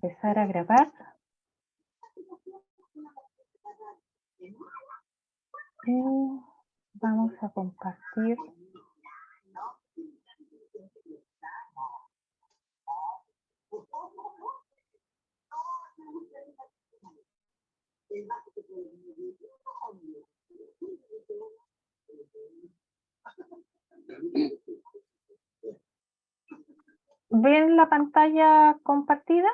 empezar a grabar. Vamos a compartir. ¿Ven la pantalla compartida?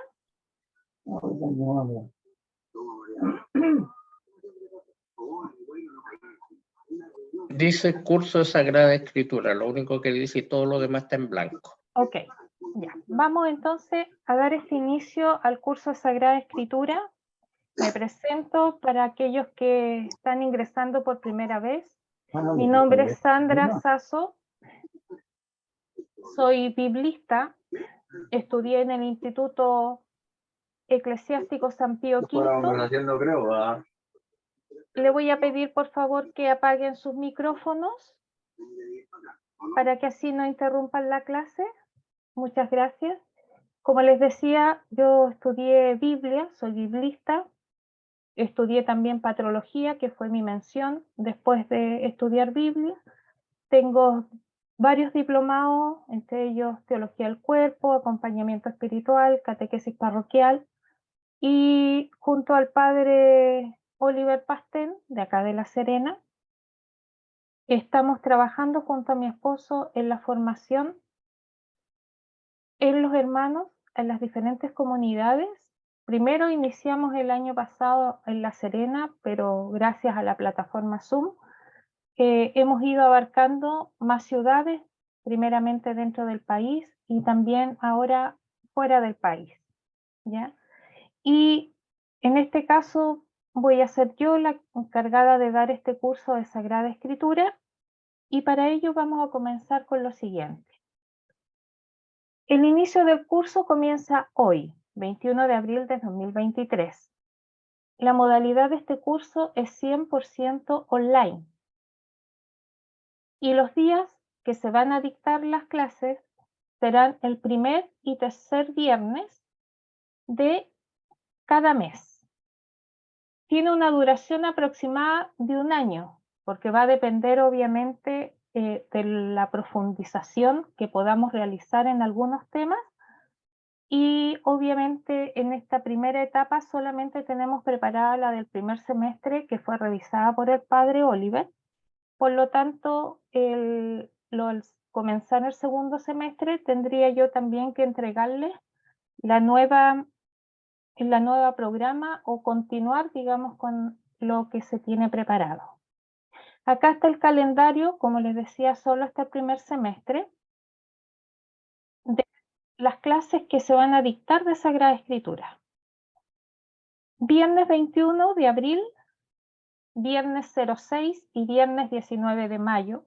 Dice curso de Sagrada Escritura, lo único que dice, y todo lo demás está en blanco. Ok, ya. Vamos entonces a dar este inicio al curso de Sagrada Escritura. Me presento para aquellos que están ingresando por primera vez. Mi nombre es Sandra Sasso. Soy biblista. Estudié en el Instituto Eclesiástico San Pío V. Le voy a pedir por favor que apaguen sus micrófonos para que así no interrumpan la clase. Muchas gracias. Como les decía, yo estudié Biblia, soy biblista. Estudié también patrología, que fue mi mención después de estudiar Biblia. Tengo varios diplomados, entre ellos Teología del Cuerpo, Acompañamiento Espiritual, Catequesis Parroquial. Y junto al padre Oliver Pastén, de acá de La Serena, estamos trabajando junto a mi esposo en la formación en los hermanos, en las diferentes comunidades. Primero iniciamos el año pasado en La Serena, pero gracias a la plataforma Zoom, hemos ido abarcando más ciudades, primeramente dentro del país y también ahora fuera del país, ¿ya? Y en este caso voy a ser yo la encargada de dar este curso de Sagrada Escritura y para ello vamos a comenzar con lo siguiente. El inicio del curso comienza hoy, 21 de abril de 2023. La modalidad de este curso es 100% online. Y los días que se van a dictar las clases serán el primer y tercer viernes de cada mes. Tiene una duración aproximada de 1 año, porque va a depender obviamente de la profundización que podamos realizar en algunos temas. Y obviamente en esta primera etapa solamente tenemos preparada la del primer semestre, que fue revisada por el padre Oliver. Por lo tanto, al comenzar el segundo semestre tendría yo también que entregarles la nueva programa o continuar, digamos, con lo que se tiene preparado. Acá está el calendario, como les decía, solo hasta el primer semestre, de las clases que se van a dictar de Sagrada Escritura. Viernes 21 de abril, viernes 06 y viernes 19 de mayo.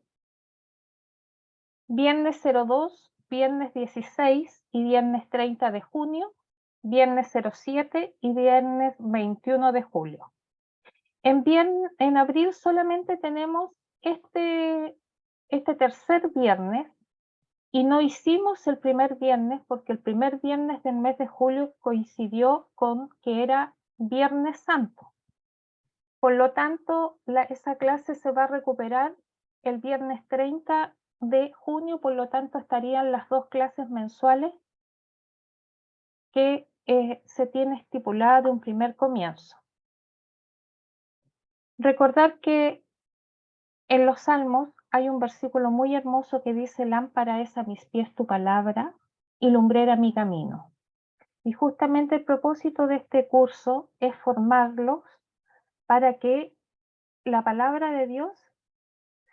Viernes 02, viernes 16 y viernes 30 de junio, viernes 07 y viernes 21 de julio. En abril solamente tenemos este tercer viernes y no hicimos el primer viernes porque el primer viernes del mes de julio coincidió con que era Viernes Santo. Por lo tanto, esa clase se va a recuperar el viernes 30 de junio, por lo tanto estarían las 2 clases mensuales que se tiene estipulada de un primer comienzo. Recordar que en los Salmos hay un versículo muy hermoso que dice: lámpara es a mis pies tu palabra y lumbrera mi camino. Y justamente el propósito de este curso es formarlos para que la palabra de Dios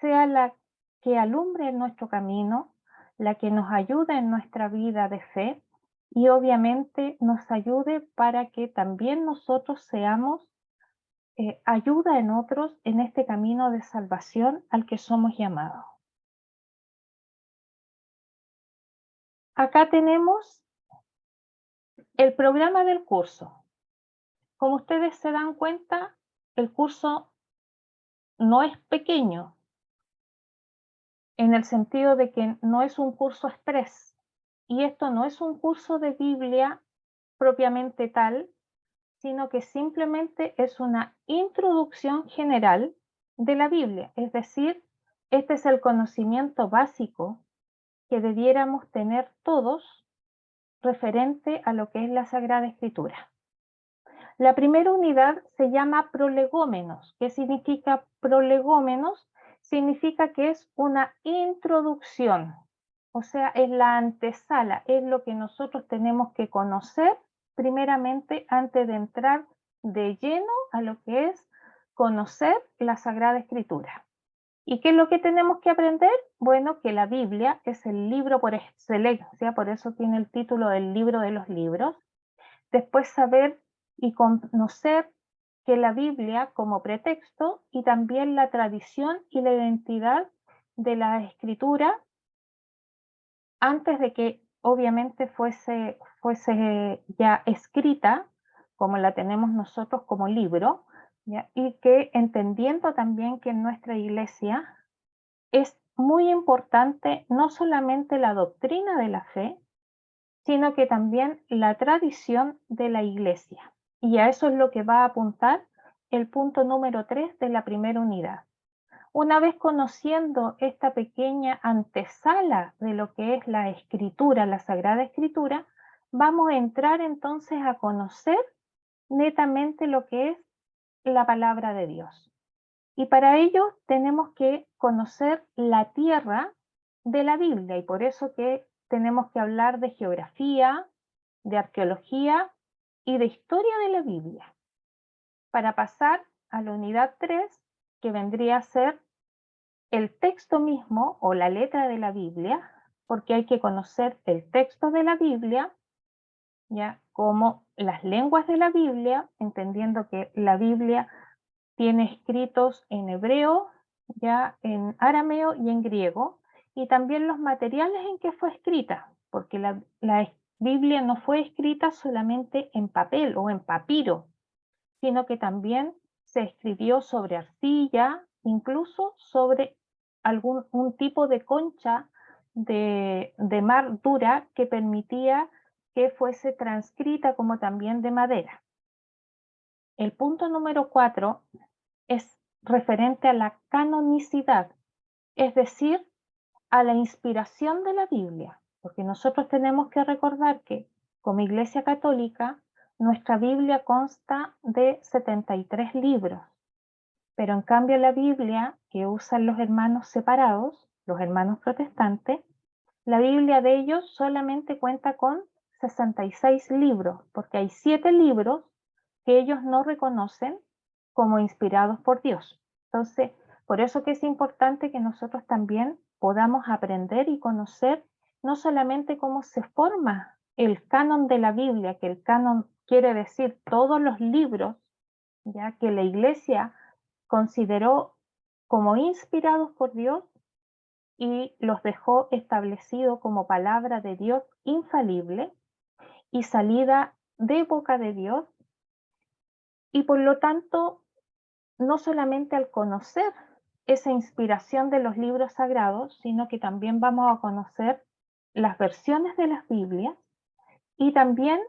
sea la que alumbre nuestro camino, la que nos ayude en nuestra vida de fe y obviamente nos ayude para que también nosotros seamos ayuda en otros en este camino de salvación al que somos llamados. Acá tenemos el programa del curso. Como ustedes se dan cuenta, el curso no es pequeño, en el sentido de que no es un curso express. Y esto no es un curso de Biblia propiamente tal, sino que simplemente es una introducción general de la Biblia. Es decir, este es el conocimiento básico que debiéramos tener todos referente a lo que es la Sagrada Escritura. La primera unidad se llama prolegómenos. ¿Qué significa prolegómenos? Significa que es una introducción, o sea, es la antesala, es lo que nosotros tenemos que conocer primeramente antes de entrar de lleno a lo que es conocer la Sagrada Escritura. ¿Y qué es lo que tenemos que aprender? Bueno, que la Biblia es el libro por excelencia, por eso tiene el título del libro de los libros. Después saber y conocer que la Biblia como pretexto y también la tradición y la identidad de la escritura antes de que obviamente fuese ya escrita, como la tenemos nosotros como libro, ¿ya? Y que entendiendo también que en nuestra iglesia es muy importante no solamente la doctrina de la fe, sino que también la tradición de la iglesia. Y a eso es lo que va a apuntar el punto número 3 de la primera unidad. Una vez conociendo esta pequeña antesala de lo que es la escritura, la Sagrada Escritura, vamos a entrar entonces a conocer netamente lo que es la palabra de Dios. Y para ello tenemos que conocer la tierra de la Biblia y por eso que tenemos que hablar de geografía, de arqueología y de historia de la Biblia. Para pasar a la unidad 3, que vendría a ser el texto mismo o la letra de la Biblia, porque hay que conocer el texto de la Biblia, ya como las lenguas de la Biblia, entendiendo que la Biblia tiene escritos en hebreo, ya en arameo y en griego, y también los materiales en que fue escrita, porque la Biblia no fue escrita solamente en papel o en papiro, sino que también se escribió sobre arcilla, incluso sobre un tipo de concha de mar dura que permitía que fuese transcrita como también de madera. El punto número 4 es referente a la canonicidad, es decir, a la inspiración de la Biblia, porque nosotros tenemos que recordar que como Iglesia Católica, nuestra Biblia consta de 73 libros, pero en cambio la Biblia que usan los hermanos separados, los hermanos protestantes, la Biblia de ellos solamente cuenta con 66 libros, porque hay 7 libros que ellos no reconocen como inspirados por Dios. Entonces, por eso que es importante que nosotros también podamos aprender y conocer no solamente cómo se forma el canon de la Biblia, que el canon quiere decir todos los libros, ya que la Iglesia consideró como inspirados por Dios y los dejó establecido como palabra de Dios infalible y salida de boca de Dios, y por lo tanto no solamente al conocer esa inspiración de los libros sagrados, sino que también vamos a conocer las versiones de las Biblias y también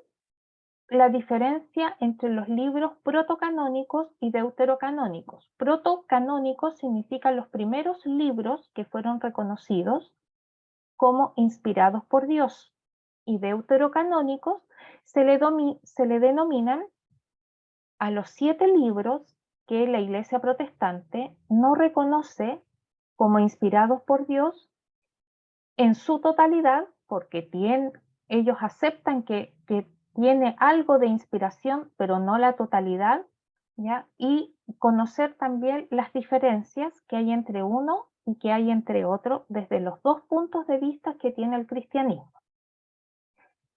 la diferencia entre los libros protocanónicos y deuterocanónicos. Protocanónicos significan los primeros libros que fueron reconocidos como inspirados por Dios, y deuterocanónicos se le denominan a los 7 libros que la Iglesia protestante no reconoce como inspirados por Dios en su totalidad, porque ellos aceptan que tiene algo de inspiración, pero no la totalidad, ¿ya? Y conocer también las diferencias que hay entre uno y que hay entre otro desde los dos puntos de vista que tiene el cristianismo.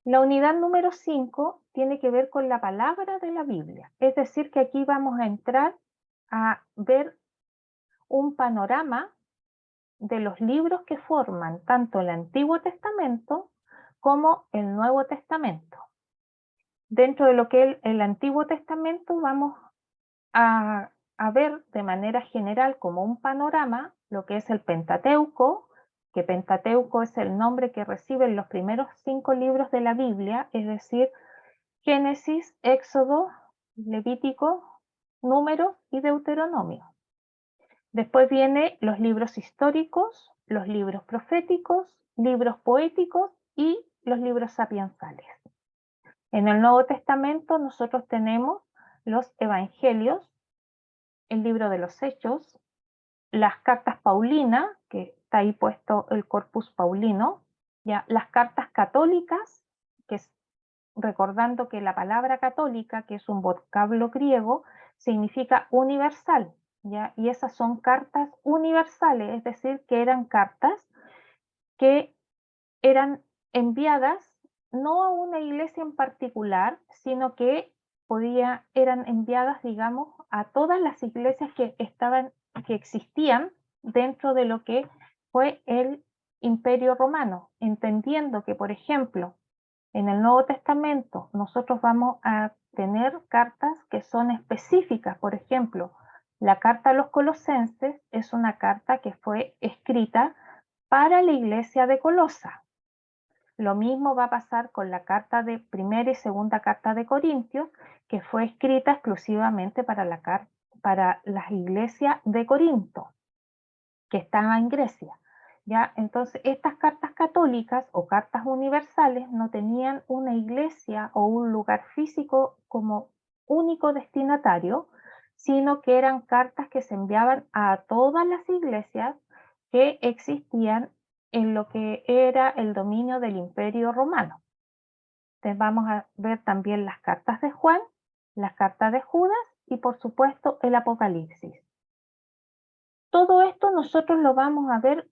La unidad número 5 tiene que ver con la palabra de la Biblia, es decir, que aquí vamos a entrar a ver un panorama de los libros que forman tanto el Antiguo Testamento como el Nuevo Testamento. Dentro de lo que es el Antiguo Testamento vamos a ver de manera general como un panorama lo que es el Pentateuco, que Pentateuco es el nombre que reciben los primeros 5 libros de la Biblia, es decir, Génesis, Éxodo, Levítico, Números y Deuteronomio. Después vienen los libros históricos, los libros proféticos, libros poéticos y los libros sapiensales. En el Nuevo Testamento nosotros tenemos los evangelios, el libro de los Hechos, las cartas paulinas, que está ahí puesto el corpus paulino, ya, las cartas católicas, que es, recordando que la palabra católica, que es un vocablo griego, significa universal, ¿ya? Y esas son cartas universales, es decir, que eran cartas que eran enviadas no a una iglesia en particular, sino que eran enviadas, digamos, a todas las iglesias que existían dentro de lo que fue el Imperio Romano, entendiendo que, por ejemplo, en el Nuevo Testamento nosotros vamos a tener cartas que son específicas. Por ejemplo, la carta a los Colosenses es una carta que fue escrita para la iglesia de Colosa. Lo mismo va a pasar con la carta de primera y segunda carta de Corintios, que fue escrita exclusivamente para las iglesias de Corinto, que estaba en Grecia. ¿Ya? Entonces, estas cartas católicas o cartas universales no tenían una iglesia o un lugar físico como único destinatario, sino que eran cartas que se enviaban a todas las iglesias que existían en lo que era el dominio del Imperio Romano. Entonces vamos a ver también las cartas de Juan, las cartas de Judas y por supuesto el Apocalipsis. Todo esto nosotros lo vamos a ver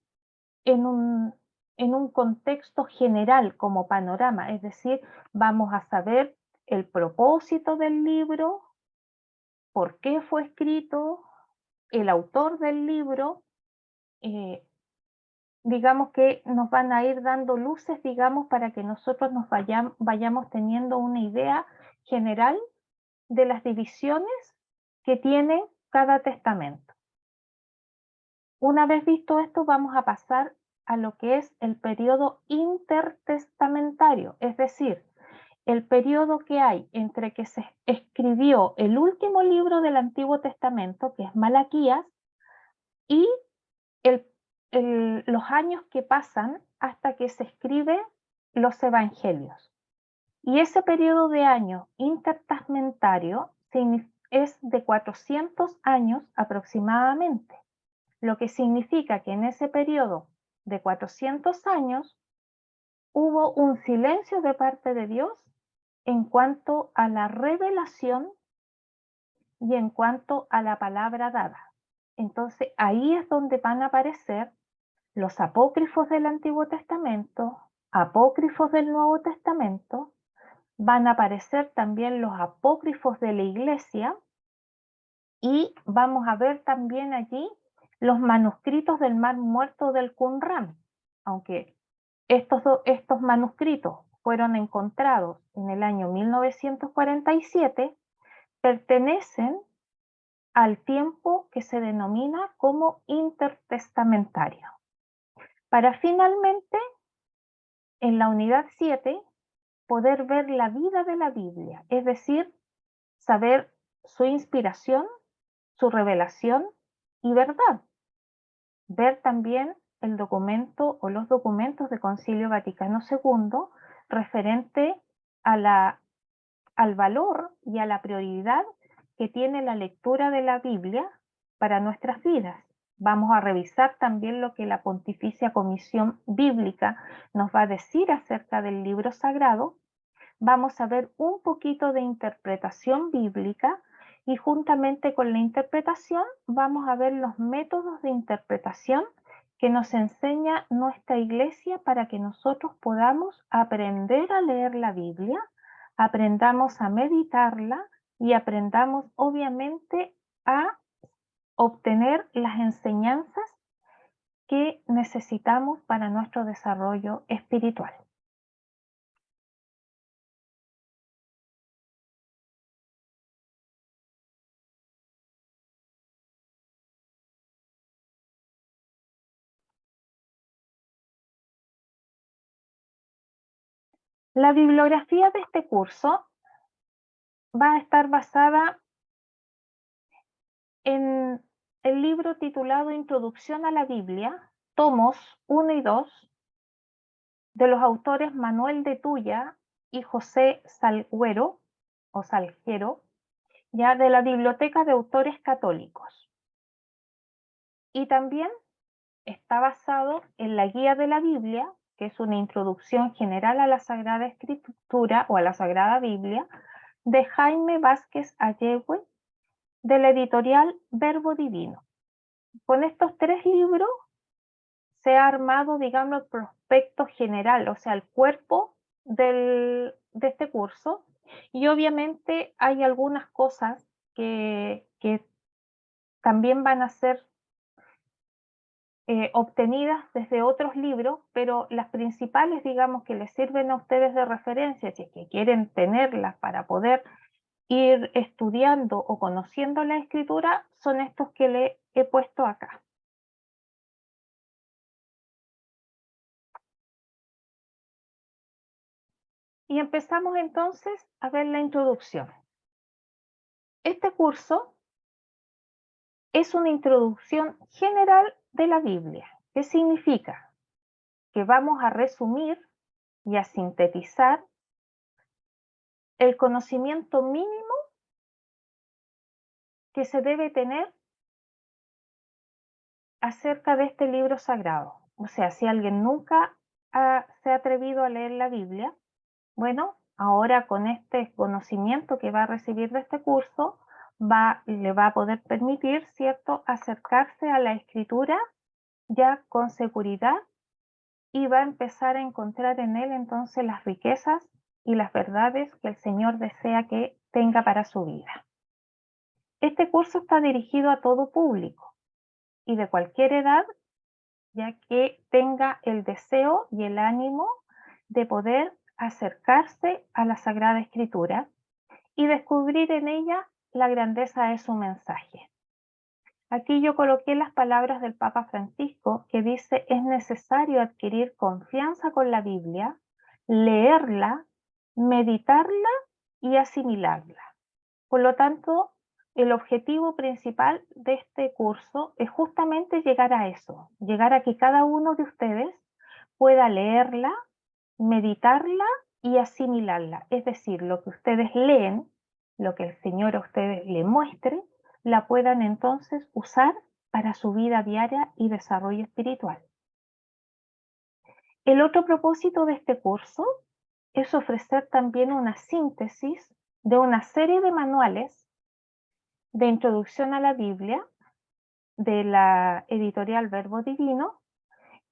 en un contexto general como panorama, es decir, vamos a saber el propósito del libro, por qué fue escrito, el autor del libro, digamos que nos van a ir dando luces, digamos, para que nosotros nos vayamos teniendo una idea general de las divisiones que tiene cada testamento. Una vez visto esto, vamos a pasar a lo que es el periodo intertestamentario, es decir, el periodo que hay entre que se escribió el último libro del Antiguo Testamento, que es Malaquías, y los años que pasan hasta que se escriben los evangelios. Y ese periodo de años intertestamentario es de 400 años aproximadamente, lo que significa que en ese periodo de 400 años hubo un silencio de parte de Dios en cuanto a la revelación y en cuanto a la palabra dada. Entonces ahí es donde van a aparecer los apócrifos del Antiguo Testamento, apócrifos del Nuevo Testamento, van a aparecer también los apócrifos de la Iglesia y vamos a ver también allí los manuscritos del Mar Muerto del Qumran, aunque estos manuscritos fueron encontrados en el año 1947, pertenecen al tiempo que se denomina como intertestamentario. Para finalmente, en la unidad 7, poder ver la vida de la Biblia, es decir, saber su inspiración, su revelación y verdad. Ver también el documento o los documentos del Concilio Vaticano II referente al valor y a la prioridad que tiene la lectura de la Biblia para nuestras vidas. Vamos a revisar también lo que la Pontificia Comisión Bíblica nos va a decir acerca del libro sagrado. Vamos a ver un poquito de interpretación bíblica y juntamente con la interpretación vamos a ver los métodos de interpretación que nos enseña nuestra iglesia para que nosotros podamos aprender a leer la Biblia, aprendamos a meditarla y aprendamos obviamente a obtener las enseñanzas que necesitamos para nuestro desarrollo espiritual. La bibliografía de este curso va a estar basada en el libro titulado Introducción a la Biblia, tomos 1 y 2, de los autores Manuel de Tuya y José Salguero, o Salguero, ya de la Biblioteca de Autores Católicos. Y también está basado en la Guía de la Biblia, que es una introducción general a la Sagrada Escritura o a la Sagrada Biblia, de Jaime Vázquez Allegüe, de la editorial Verbo Divino. Con estos 3 libros se ha armado, digamos, el prospecto general, o sea, el cuerpo de este curso, y obviamente hay algunas cosas que también van a ser obtenidas desde otros libros, pero las principales, digamos, que les sirven a ustedes de referencia, si es que quieren tenerlas para poder ir estudiando o conociendo la escritura, son estos que le he puesto acá. Y empezamos entonces a ver la introducción. Este curso es una introducción general de la Biblia. ¿Qué significa? Que vamos a resumir y a sintetizar el conocimiento mínimo que se debe tener acerca de este libro sagrado. O sea, si alguien nunca se ha atrevido a leer la Biblia, bueno, ahora con este conocimiento que va a recibir de este curso, le va a poder permitir, ¿cierto?, acercarse a la escritura ya con seguridad y va a empezar a encontrar en él entonces las riquezas y las verdades que el Señor desea que tenga para su vida. Este curso está dirigido a todo público y de cualquier edad, ya que tenga el deseo y el ánimo de poder acercarse a la Sagrada Escritura y descubrir en ella la grandeza de su mensaje. Aquí yo coloqué las palabras del Papa Francisco que dice: es necesario adquirir confianza con la Biblia, leerla, meditarla y asimilarla. Por lo tanto, el objetivo principal de este curso es justamente llegar a eso, llegar a que cada uno de ustedes pueda leerla, meditarla y asimilarla. Es decir, lo que ustedes leen, lo que el Señor a ustedes le muestre, la puedan entonces usar para su vida diaria y desarrollo espiritual. El otro propósito de este curso es ofrecer también una síntesis de una serie de manuales de introducción a la Biblia de la editorial Verbo Divino,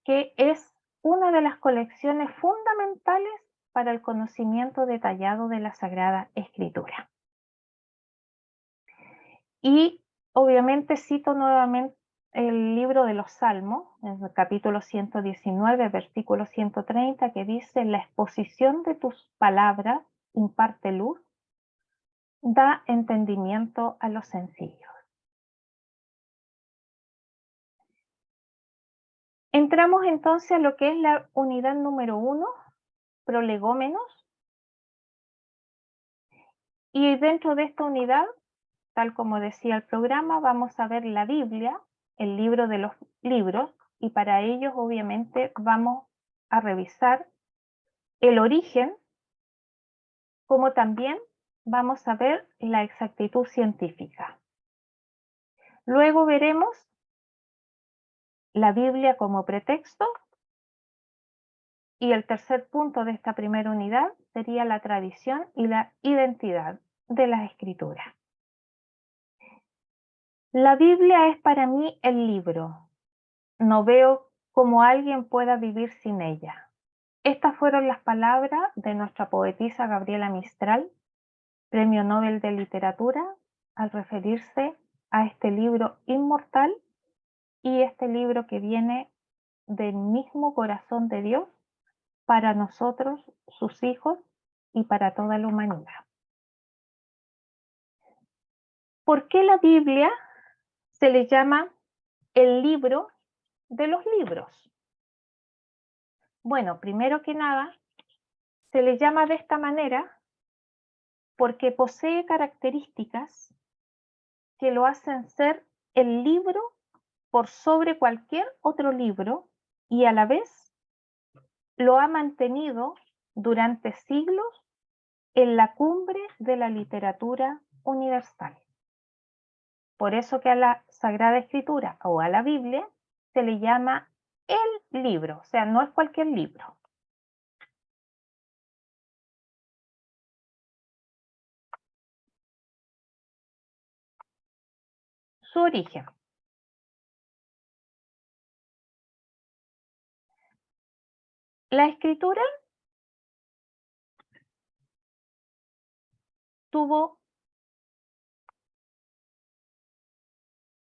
que es una de las colecciones fundamentales para el conocimiento detallado de la Sagrada Escritura. Y obviamente cito nuevamente el libro de los Salmos, en el capítulo 119, versículo 130, que dice: la exposición de tus palabras imparte luz, da entendimiento a los sencillos. Entramos entonces a lo que es la unidad número 1, prolegómenos, y dentro de esta unidad, tal como decía el programa, vamos a ver la Biblia, el libro de los libros, y para ello obviamente vamos a revisar el origen, como también vamos a ver la exactitud científica. Luego veremos la Biblia como pretexto, y el tercer punto de esta primera unidad sería la tradición y la identidad de las escrituras. La Biblia es para mí el libro. No veo cómo alguien pueda vivir sin ella. Estas fueron las palabras de nuestra poetisa Gabriela Mistral, Premio Nobel de Literatura, al referirse a este libro inmortal y este libro que viene del mismo corazón de Dios para nosotros, sus hijos, y para toda la humanidad. ¿Por qué la Biblia se le llama el libro de los libros? Bueno, primero que nada, se le llama de esta manera porque posee características que lo hacen ser el libro por sobre cualquier otro libro y a la vez lo ha mantenido durante siglos en la cumbre de la literatura universal. Por eso que a la Sagrada Escritura o a la Biblia se le llama el libro, o sea, no es cualquier libro. Su origen. La escritura tuvo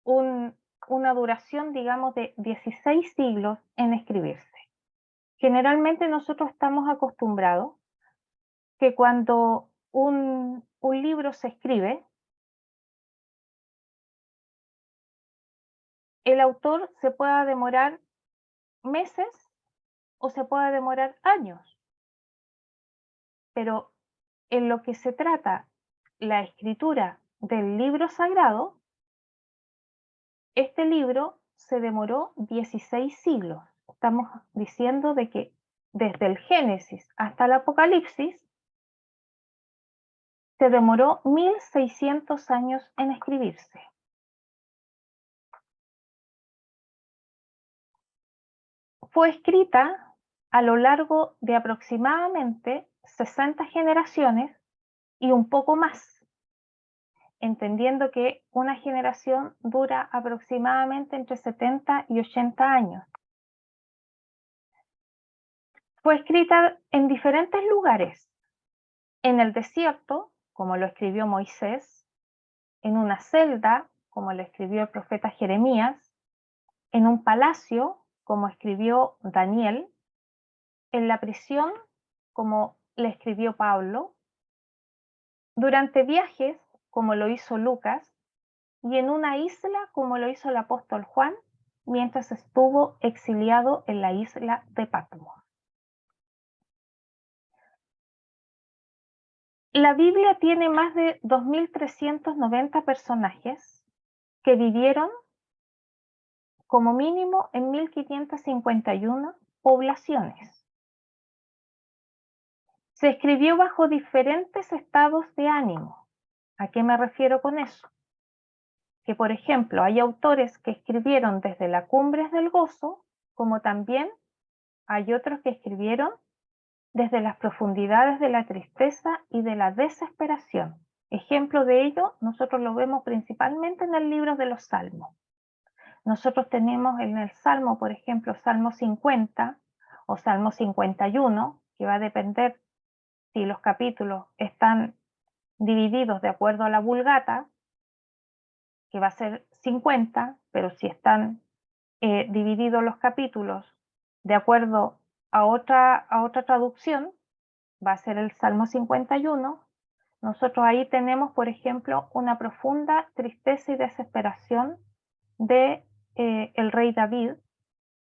una duración, digamos, de 16 siglos en escribirse. Generalmente nosotros estamos acostumbrados que cuando un libro se escribe, el autor se pueda demorar meses o se pueda demorar años. Pero en lo que se trata la escritura del libro sagrado, este libro se demoró 16 siglos. Estamos diciendo de que desde el Génesis hasta el Apocalipsis se demoró 1600 años en escribirse. Fue escrita a lo largo de aproximadamente 60 generaciones y un poco más, entendiendo que una generación dura aproximadamente entre 70 y 80 años. Fue escrita en diferentes lugares, en el desierto, como lo escribió Moisés, en una celda, como lo escribió el profeta Jeremías, en un palacio, como escribió Daniel, en la prisión, como le escribió Pablo, durante viajes, como lo hizo Lucas, y en una isla, como lo hizo el apóstol Juan, mientras estuvo exiliado en la isla de Patmos. La Biblia tiene más de 2390 personajes que vivieron como mínimo en 1551 poblaciones. Se escribió bajo diferentes estados de ánimo. ¿A qué me refiero con eso? Que, por ejemplo, hay autores que escribieron desde las cumbres del gozo, como también hay otros que escribieron desde las profundidades de la tristeza y de la desesperación. Ejemplo de ello, nosotros lo vemos principalmente en el libro de los Salmos. Nosotros tenemos en el Salmo, por ejemplo, Salmo 50 o Salmo 51, que va a depender si los capítulos están divididos de acuerdo a la Vulgata, que va a ser 50, pero si están divididos los capítulos de acuerdo a otra traducción, va a ser el Salmo 51. Nosotros ahí tenemos, por ejemplo, una profunda tristeza y desesperación de el rey David,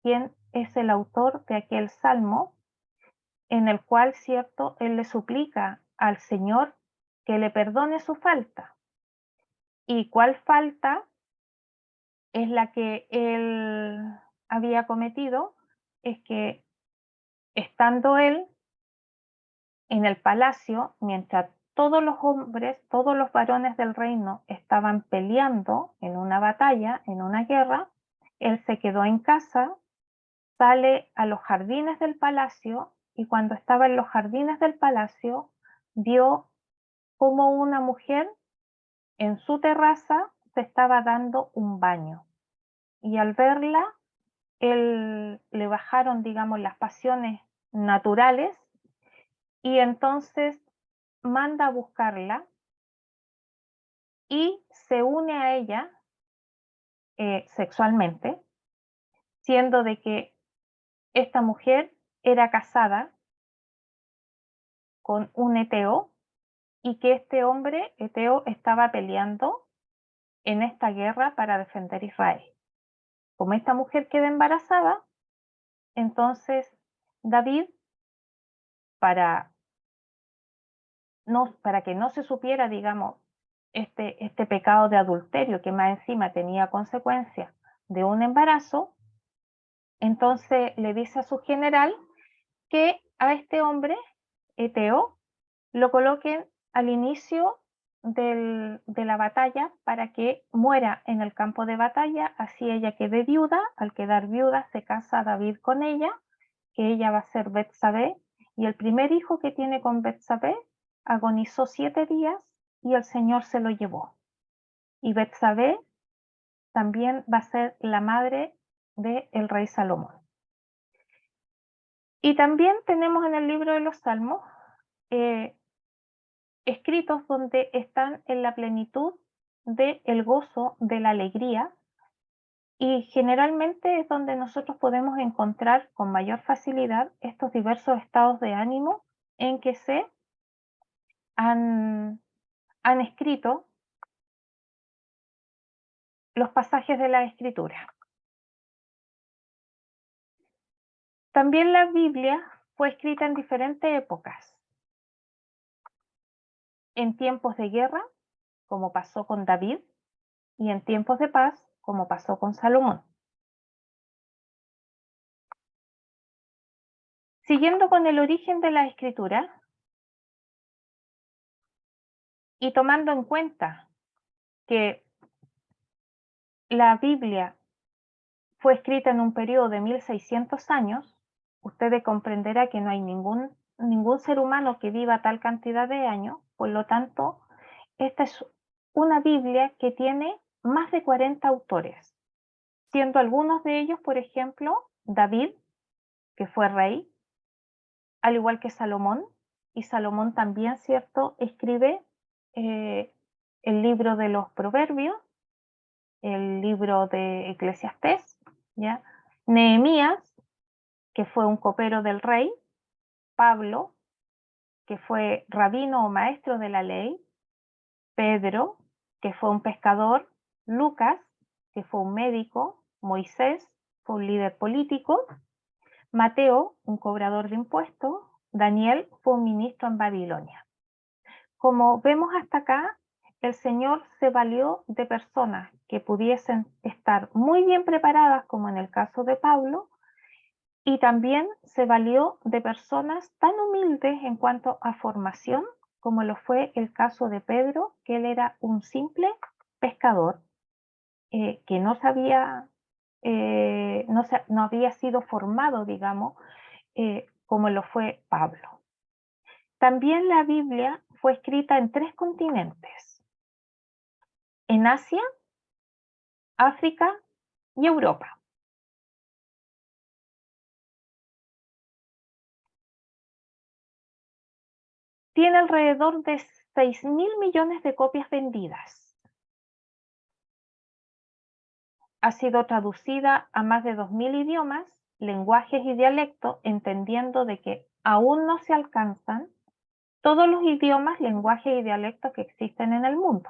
quien es el autor de aquel salmo, en el cual, cierto, él le suplica al Señor que le perdone su falta. ¿Y cuál falta es la que él había cometido? Es que estando él en el palacio, mientras todos los hombres, todos los varones del reino estaban peleando en una batalla, en una guerra, él se quedó en casa, sale a los jardines del palacio y cuando estaba en los jardines del palacio vio como una mujer en su terraza se estaba dando un baño y al verla él le bajaron, digamos, las pasiones naturales y entonces manda a buscarla y se une a ella sexualmente, siendo de que esta mujer era casada con un eteo y que este hombre eteo estaba peleando en esta guerra para defender Israel. Como esta mujer queda embarazada, entonces David, para para que no se supiera, digamos, este pecado de adulterio, que más encima tenía consecuencias de un embarazo, entonces le dice a su general que a este hombre, Eteo, lo coloquen al inicio de la batalla para que muera en el campo de batalla, así ella quede viuda. Al quedar viuda se casa David con ella, que ella va a ser Betsabé, y el primer hijo que tiene con Betsabé agonizó 7 días y el Señor se lo llevó. Y Betsabé también va a ser la madre del rey Salomón. Y también tenemos en el libro de los Salmos escritos donde están en la plenitud del gozo, de la alegría, y generalmente es donde nosotros podemos encontrar con mayor facilidad estos diversos estados de ánimo en que se han escrito los pasajes de la Escritura. También la Biblia fue escrita en diferentes épocas. En tiempos de guerra, como pasó con David, y en tiempos de paz, como pasó con Salomón. Siguiendo con el origen de la Escritura y tomando en cuenta que la Biblia fue escrita en un periodo de 1600 años, usted comprenderá que no hay ningún ser humano que viva tal cantidad de años, por lo tanto, esta es una Biblia que tiene más de 40 autores, siendo algunos de ellos, por ejemplo, David, que fue rey, al igual que Salomón, y Salomón también, ¿cierto?, escribe el libro de los Proverbios, el libro de Eclesiastés, ¿ya? Nehemías, que fue un copero del rey, Pablo, que fue rabino o maestro de la ley, Pedro, que fue un pescador, Lucas, que fue un médico, Moisés, fue un líder político, Mateo, un cobrador de impuestos, Daniel fue un ministro en Babilonia. Como vemos hasta acá, el Señor se valió de personas que pudiesen estar muy bien preparadas, como en el caso de Pablo, y también se valió de personas tan humildes en cuanto a formación, como lo fue el caso de Pedro, que él era un simple pescador, que no sabía, no había sido formado, digamos, como lo fue Pablo. También la Biblia fue escrita en 3 continentes: en Asia, África y Europa. Tiene alrededor de 6.000 millones de copias vendidas. Ha sido traducida a más de 2.000 idiomas, lenguajes y dialectos, entendiendo de que aún no se alcanzan todos los idiomas, lenguajes y dialectos que existen en el mundo,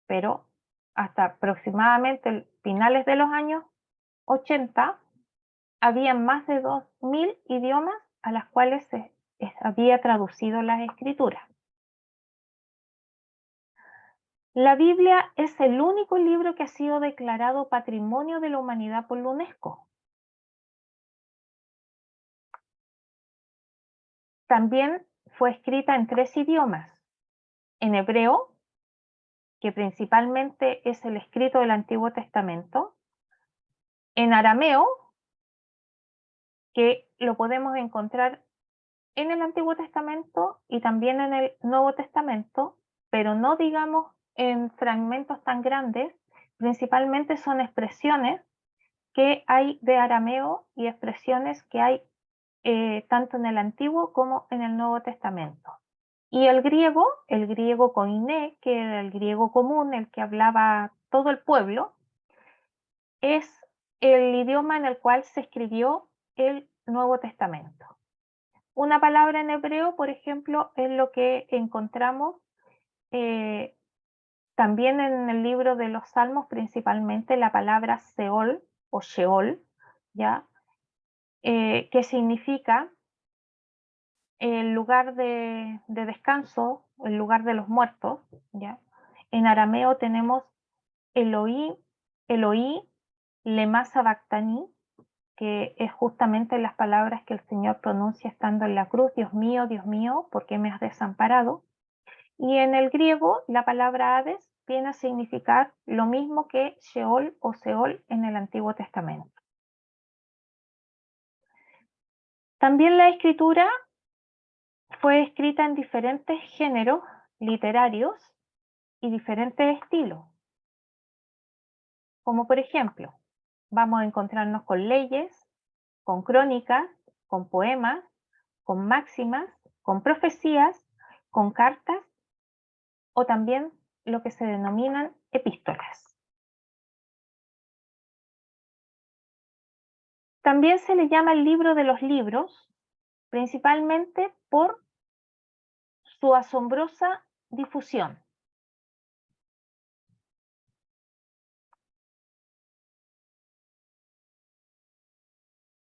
pero hasta aproximadamente finales de los años 80 había más de 2.000 idiomas a las cuales se había traducido las escrituras. La Biblia es el único libro que ha sido declarado Patrimonio de la Humanidad por la UNESCO. También fue escrita en 3 idiomas: en hebreo, que principalmente es el escrito del Antiguo Testamento; en arameo, que lo podemos encontrar en el Antiguo Testamento y también en el Nuevo Testamento, pero no, digamos, en fragmentos tan grandes. Principalmente son expresiones que hay de arameo y expresiones que hay tanto en el Antiguo como en el Nuevo Testamento. Y el griego koiné, que era el griego común, el que hablaba todo el pueblo, es el idioma en el cual se escribió el Nuevo Testamento. Una palabra en hebreo, por ejemplo, es lo que encontramos también en el libro de los Salmos, principalmente la palabra Seol o Sheol, ¿ya? Que significa el lugar de descanso, el lugar de los muertos, ¿ya? En arameo tenemos Eloí, lema sabactani, que es justamente las palabras que el Señor pronuncia estando en la cruz: Dios mío, ¿por qué me has desamparado? Y en el griego, la palabra Hades viene a significar lo mismo que Sheol o Seol en el Antiguo Testamento. También la escritura fue escrita en diferentes géneros literarios y diferentes estilos. Como por ejemplo, vamos a encontrarnos con leyes, con crónicas, con poemas, con máximas, con profecías, con cartas o también lo que se denominan epístolas. También se le llama el libro de los libros, principalmente por su asombrosa difusión.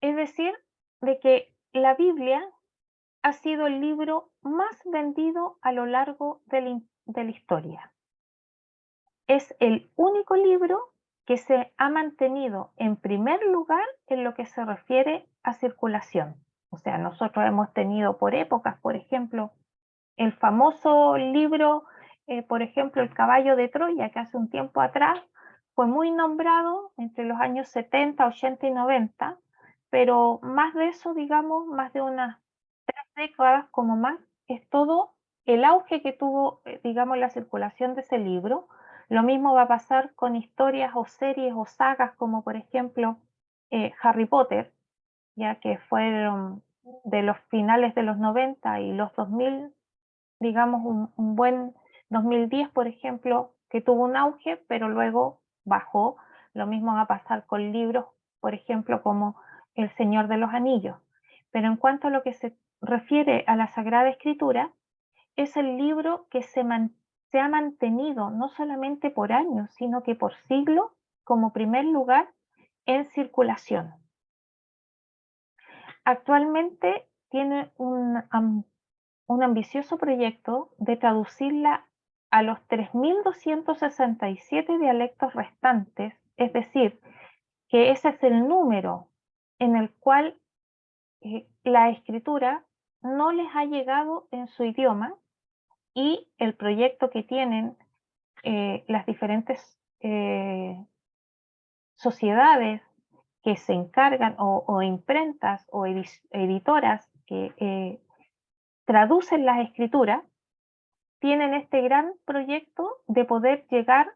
Es decir, de que la Biblia ha sido el libro más vendido a lo largo de la historia. Es el único libro que se ha mantenido en primer lugar en lo que se refiere a circulación. O sea, nosotros hemos tenido por épocas, por ejemplo, el famoso libro, por ejemplo, El caballo de Troya, que hace un tiempo atrás fue muy nombrado entre los años 70, 80 y 90, pero más de eso, digamos, más de unas 3 décadas como más, es todo el auge que tuvo, digamos, la circulación de ese libro. Lo mismo va a pasar con historias o series o sagas como por ejemplo Harry Potter, ya que fueron de los finales de los 90 y los 2000, digamos un buen 2010, por ejemplo, que tuvo un auge, pero luego bajó. Lo mismo va a pasar con libros, por ejemplo, como El Señor de los Anillos. Pero en cuanto a lo que se refiere a la Sagrada Escritura, es el libro que se ha mantenido no solamente por años, sino que por siglos como primer lugar en circulación. Actualmente tiene un ambicioso proyecto de traducirla a los 3.267 dialectos restantes, es decir, que ese es el número en el cual la escritura no les ha llegado en su idioma, y el proyecto que tienen las diferentes sociedades que se encargan o imprentas o editoras que traducen las escrituras, tienen este gran proyecto de poder llegar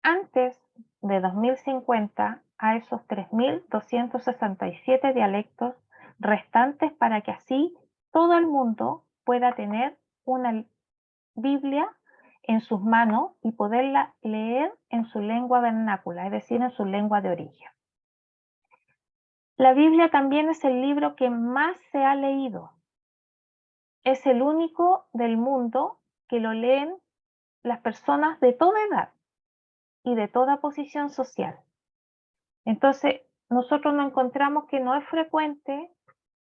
antes de 2050 a esos 3.267 dialectos restantes, para que así todo el mundo pueda tener una Biblia en sus manos y poderla leer en su lengua vernácula, es decir, en su lengua de origen. La Biblia también es el libro que más se ha leído. Es el único del mundo que lo leen las personas de toda edad y de toda posición social. Entonces, nosotros nos encontramos que no es frecuente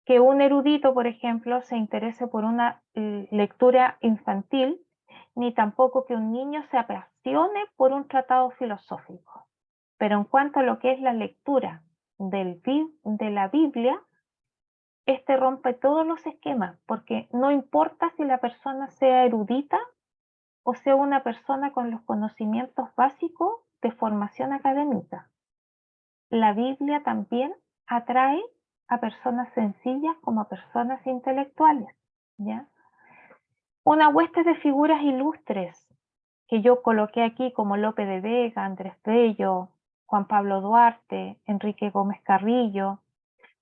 que un erudito, por ejemplo, se interese por una lectura infantil, ni tampoco que un niño se apasione por un tratado filosófico. Pero en cuanto a lo que es la lectura de la Biblia, este rompe todos los esquemas, porque no importa si la persona sea erudita o sea una persona con los conocimientos básicos de formación académica. La Biblia también atrae a personas sencillas como a personas intelectuales, ¿ya? Una hueste de figuras ilustres que yo coloqué aquí, como Lope de Vega, Andrés Bello, Juan Pablo Duarte, Enrique Gómez Carrillo,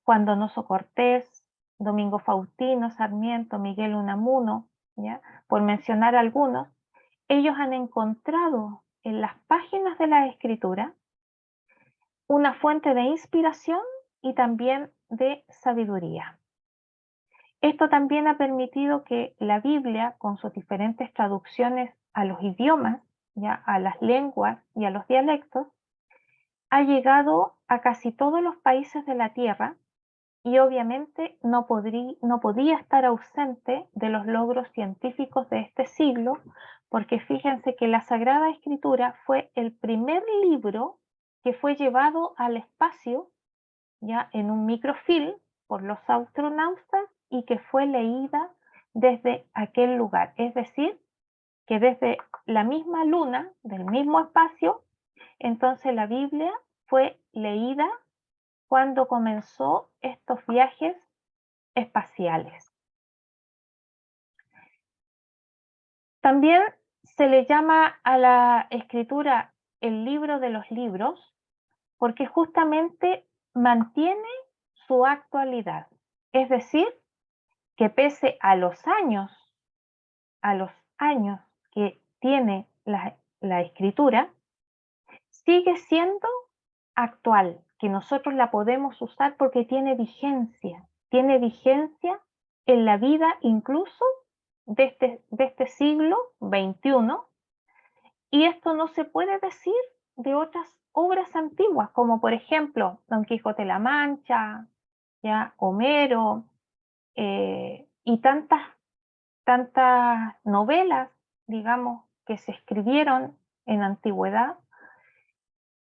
Juan Donoso Cortés, Domingo Faustino Sarmiento, Miguel Unamuno, ¿ya? Por mencionar algunos. Ellos han encontrado en las páginas de la Escritura una fuente de inspiración y también de sabiduría. Esto también ha permitido que la Biblia, con sus diferentes traducciones a los idiomas, ya a las lenguas y a los dialectos, ha llegado a casi todos los países de la Tierra y obviamente no podía estar ausente de los logros científicos de este siglo, porque fíjense que la Sagrada Escritura fue el primer libro que fue llevado al espacio ya en un microfilm por los astronautas y que fue leída desde aquel lugar, es decir, que desde la misma luna, del mismo espacio, entonces la Biblia fue leída cuando comenzó estos viajes espaciales. También se le llama a la escritura el libro de los libros porque justamente mantiene su actualidad. Es decir, que pese a los años que tiene la escritura, sigue siendo actual, que nosotros la podemos usar porque tiene vigencia en la vida incluso de este siglo XXI, y esto no se puede decir de otras obras antiguas, como por ejemplo Don Quijote de la Mancha, ya Homero, y tantas novelas, digamos, que se escribieron en antigüedad.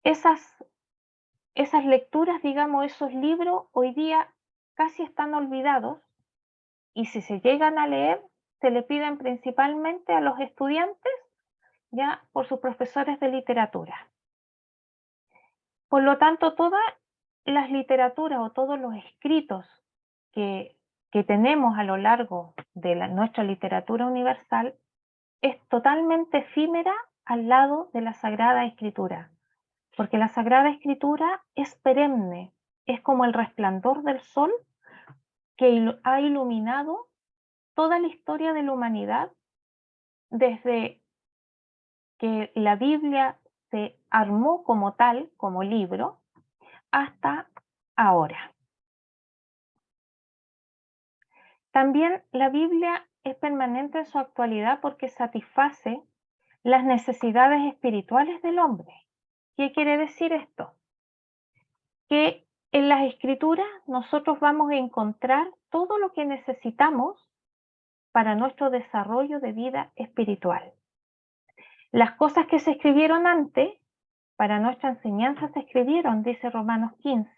Esas lecturas, digamos, esos libros hoy día casi están olvidados, y si se llegan a leer, se le piden principalmente a los estudiantes, ya por sus profesores de literatura. Por lo tanto, todas las literaturas o todos los escritos que tenemos a lo largo de nuestra literatura universal es totalmente efímera al lado de la Sagrada Escritura, porque la Sagrada Escritura es perenne, es como el resplandor del sol que ha iluminado toda la historia de la humanidad desde que la Biblia se armó como tal, como libro, hasta ahora. También la Biblia es permanente en su actualidad porque satisface las necesidades espirituales del hombre. ¿Qué quiere decir esto? Que en las Escrituras nosotros vamos a encontrar todo lo que necesitamos para nuestro desarrollo de vida espiritual. Las cosas que se escribieron antes, para nuestra enseñanza se escribieron, dice Romanos 15.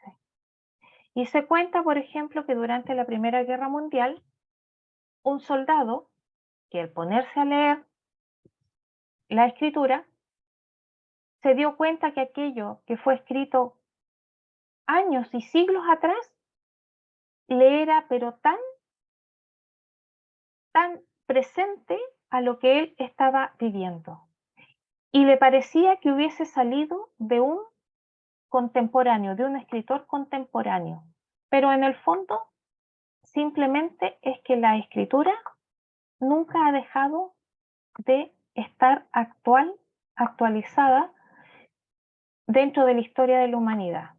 Y se cuenta, por ejemplo, que durante la Primera Guerra Mundial, un soldado, que al ponerse a leer la Escritura, se dio cuenta que aquello que fue escrito años y siglos atrás, le era pero tan presente a lo que él estaba viviendo. Y le parecía que hubiese salido de un contemporáneo, de un escritor contemporáneo. Pero en el fondo, simplemente es que la escritura nunca ha dejado de estar actualizada dentro de la historia de la humanidad.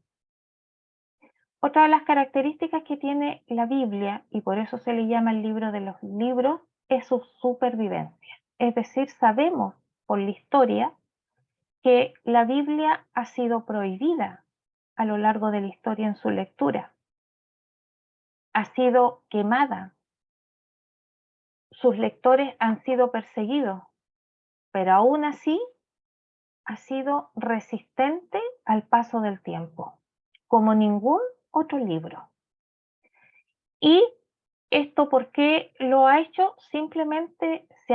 Otra de las características que tiene la Biblia, y por eso se le llama el libro de los libros, es su supervivencia. Es decir, sabemos por la historia que la Biblia ha sido prohibida a lo largo de la historia en su lectura. Ha sido quemada. Sus lectores han sido perseguidos, pero aún así ha sido resistente al paso del tiempo, como ningún otro libro. Y esto, ¿por qué lo ha hecho? Simplemente se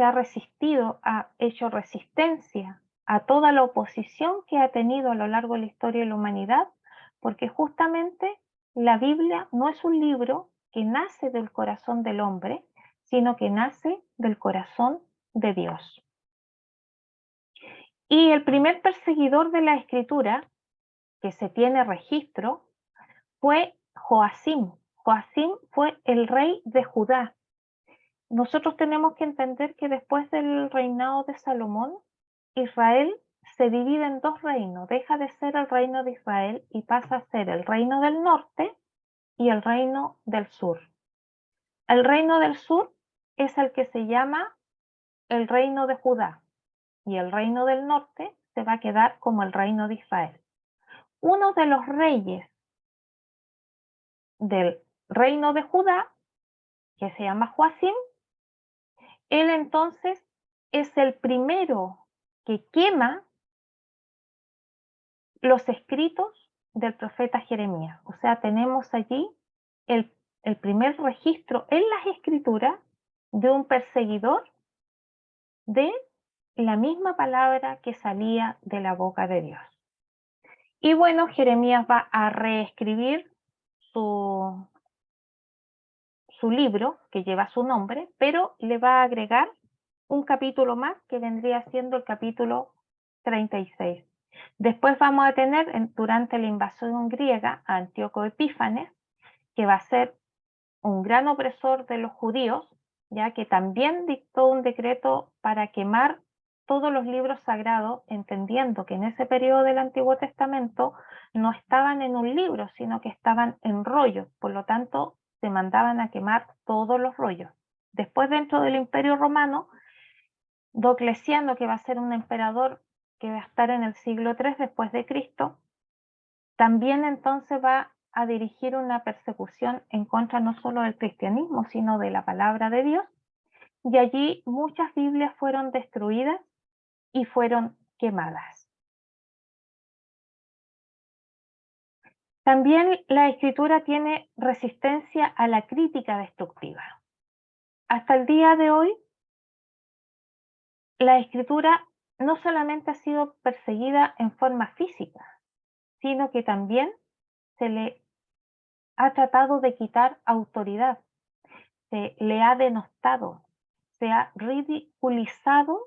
ha resistido, ha hecho resistencia a toda la oposición que ha tenido a lo largo de la historia de la humanidad, porque justamente la Biblia no es un libro que nace del corazón del hombre, sino que nace del corazón de Dios. Y el primer perseguidor de la escritura, que se tiene registro, fue Joacim. Joacim fue el rey de Judá. Nosotros tenemos que entender que después del reinado de Salomón, Israel se divide en dos reinos, deja de ser el reino de Israel y pasa a ser el reino del norte y el reino del sur. El reino del sur es el que se llama el reino de Judá y el reino del norte se va a quedar como el reino de Israel. Uno de los reyes del reino de Judá, que se llama Joacim, él entonces es el primero que quema los escritos del profeta Jeremías. O sea, tenemos allí el primer registro en las escrituras de un perseguidor de la misma palabra que salía de la boca de Dios. Y bueno, Jeremías va a reescribir su libro, que lleva su nombre, pero le va a agregar un capítulo más, que vendría siendo el capítulo 36. Después vamos a tener, durante la invasión griega, a Antíoco Epífanes, que va a ser un gran opresor de los judíos, ya que también dictó un decreto para quemar todos los libros sagrados, entendiendo que en ese periodo del Antiguo Testamento no estaban en un libro, sino que estaban en rollos, por lo tanto se mandaban a quemar todos los rollos. Después, dentro del Imperio Romano, Diocleciano, que va a ser un emperador que va a estar en el siglo III después de Cristo, también entonces va a dirigir una persecución en contra no solo del cristianismo, sino de la palabra de Dios, y allí muchas Biblias fueron destruidas y fueron quemadas. También la escritura tiene resistencia a la crítica destructiva. Hasta el día de hoy, la escritura no solamente ha sido perseguida en forma física, sino que también se le ha tratado de quitar autoridad, se le ha denostado, se ha ridiculizado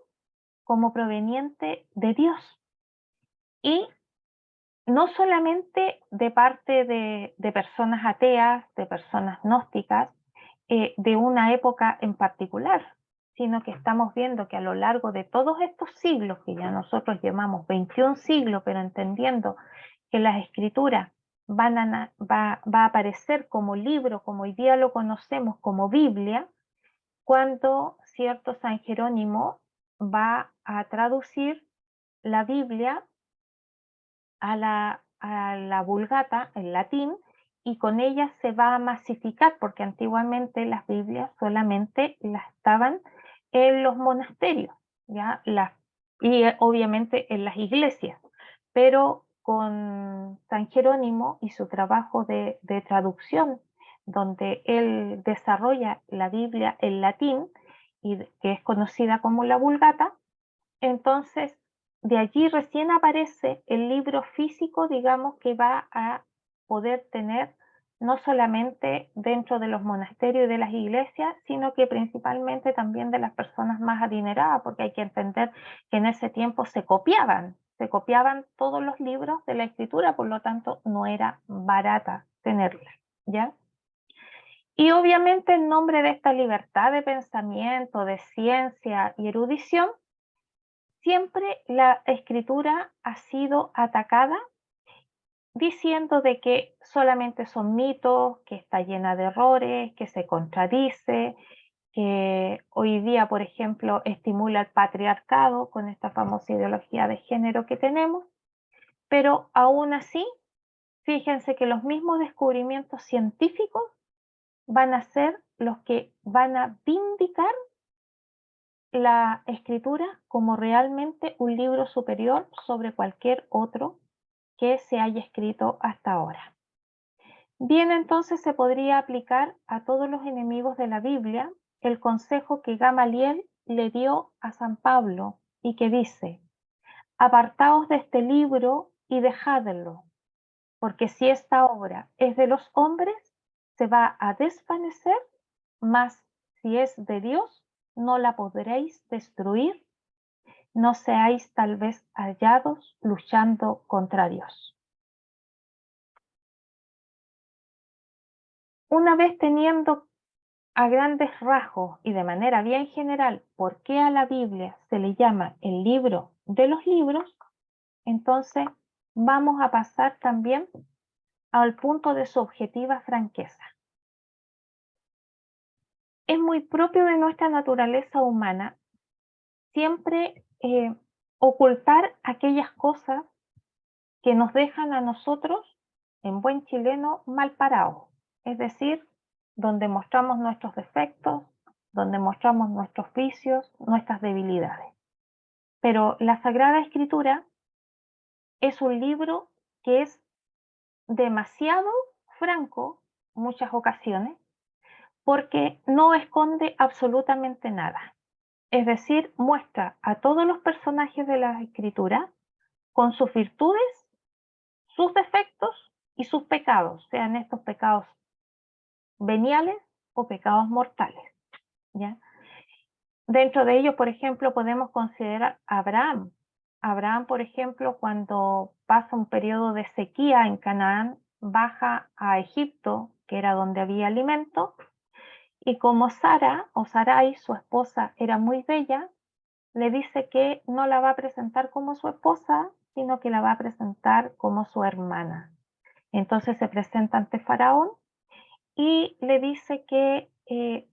como proveniente de Dios. Y no solamente de parte de personas ateas, de personas gnósticas, de una época en particular, sino que estamos viendo que a lo largo de todos estos siglos, que ya nosotros llamamos 21 siglos, pero entendiendo que las escrituras va a aparecer como libro, como hoy día lo conocemos como Biblia, cuando cierto San Jerónimo va a traducir la Biblia a la Vulgata, en latín, y con ella se va a masificar, porque antiguamente las Biblias solamente las estaban en los monasterios, ¿ya? Y obviamente en las iglesias, pero con San Jerónimo y su trabajo de traducción, donde él desarrolla la Biblia en latín, y que es conocida como la Vulgata, entonces de allí recién aparece el libro físico, digamos, que va a poder tener no solamente dentro de los monasterios y de las iglesias, sino que principalmente también de las personas más adineradas, porque hay que entender que en ese tiempo se copiaban todos los libros de la escritura, por lo tanto no era barata tenerla, ¿ya? Y obviamente en nombre de esta libertad de pensamiento, de ciencia y erudición, siempre la escritura ha sido atacada diciendo de que solamente son mitos, que está llena de errores, que se contradice, que hoy día, por ejemplo, estimula el patriarcado con esta famosa ideología de género que tenemos, pero aún así, fíjense que los mismos descubrimientos científicos van a ser los que van a vindicar la escritura como realmente un libro superior sobre cualquier otro que se haya escrito hasta ahora. Bien, entonces se podría aplicar a todos los enemigos de la Biblia el consejo que Gamaliel le dio a San Pablo y que dice: apartaos de este libro y dejadlo, porque si esta obra es de los hombres, se va a desvanecer, mas si es de Dios, no la podréis destruir. No seáis tal vez hallados luchando contra Dios. Una vez teniendo a grandes rasgos y de manera bien general por qué a la Biblia se le llama el libro de los libros, entonces vamos a pasar también al punto de su objetiva franqueza. Es muy propio de nuestra naturaleza humana siempre ocultar aquellas cosas que nos dejan a nosotros, en buen chileno, mal parados. es decir, donde mostramos nuestros defectos, donde mostramos nuestros vicios, nuestras debilidades. Pero la Sagrada Escritura es un libro que es demasiado franco en muchas ocasiones, porque no esconde absolutamente nada. Es decir, muestra a todos los personajes de la Escritura con sus virtudes, sus defectos y sus pecados, sean estos pecados veniales o pecados mortales, ¿ya? Dentro de ellos, por ejemplo, podemos considerar a Abraham. Abraham, por ejemplo, cuando pasa un periodo de sequía en Canaán, baja a Egipto, que era donde había alimento, y como Sara o Sarai, su esposa, era muy bella, le dice que no la va a presentar como su esposa, sino que la va a presentar como su hermana. Entonces se presenta ante Faraón y le dice que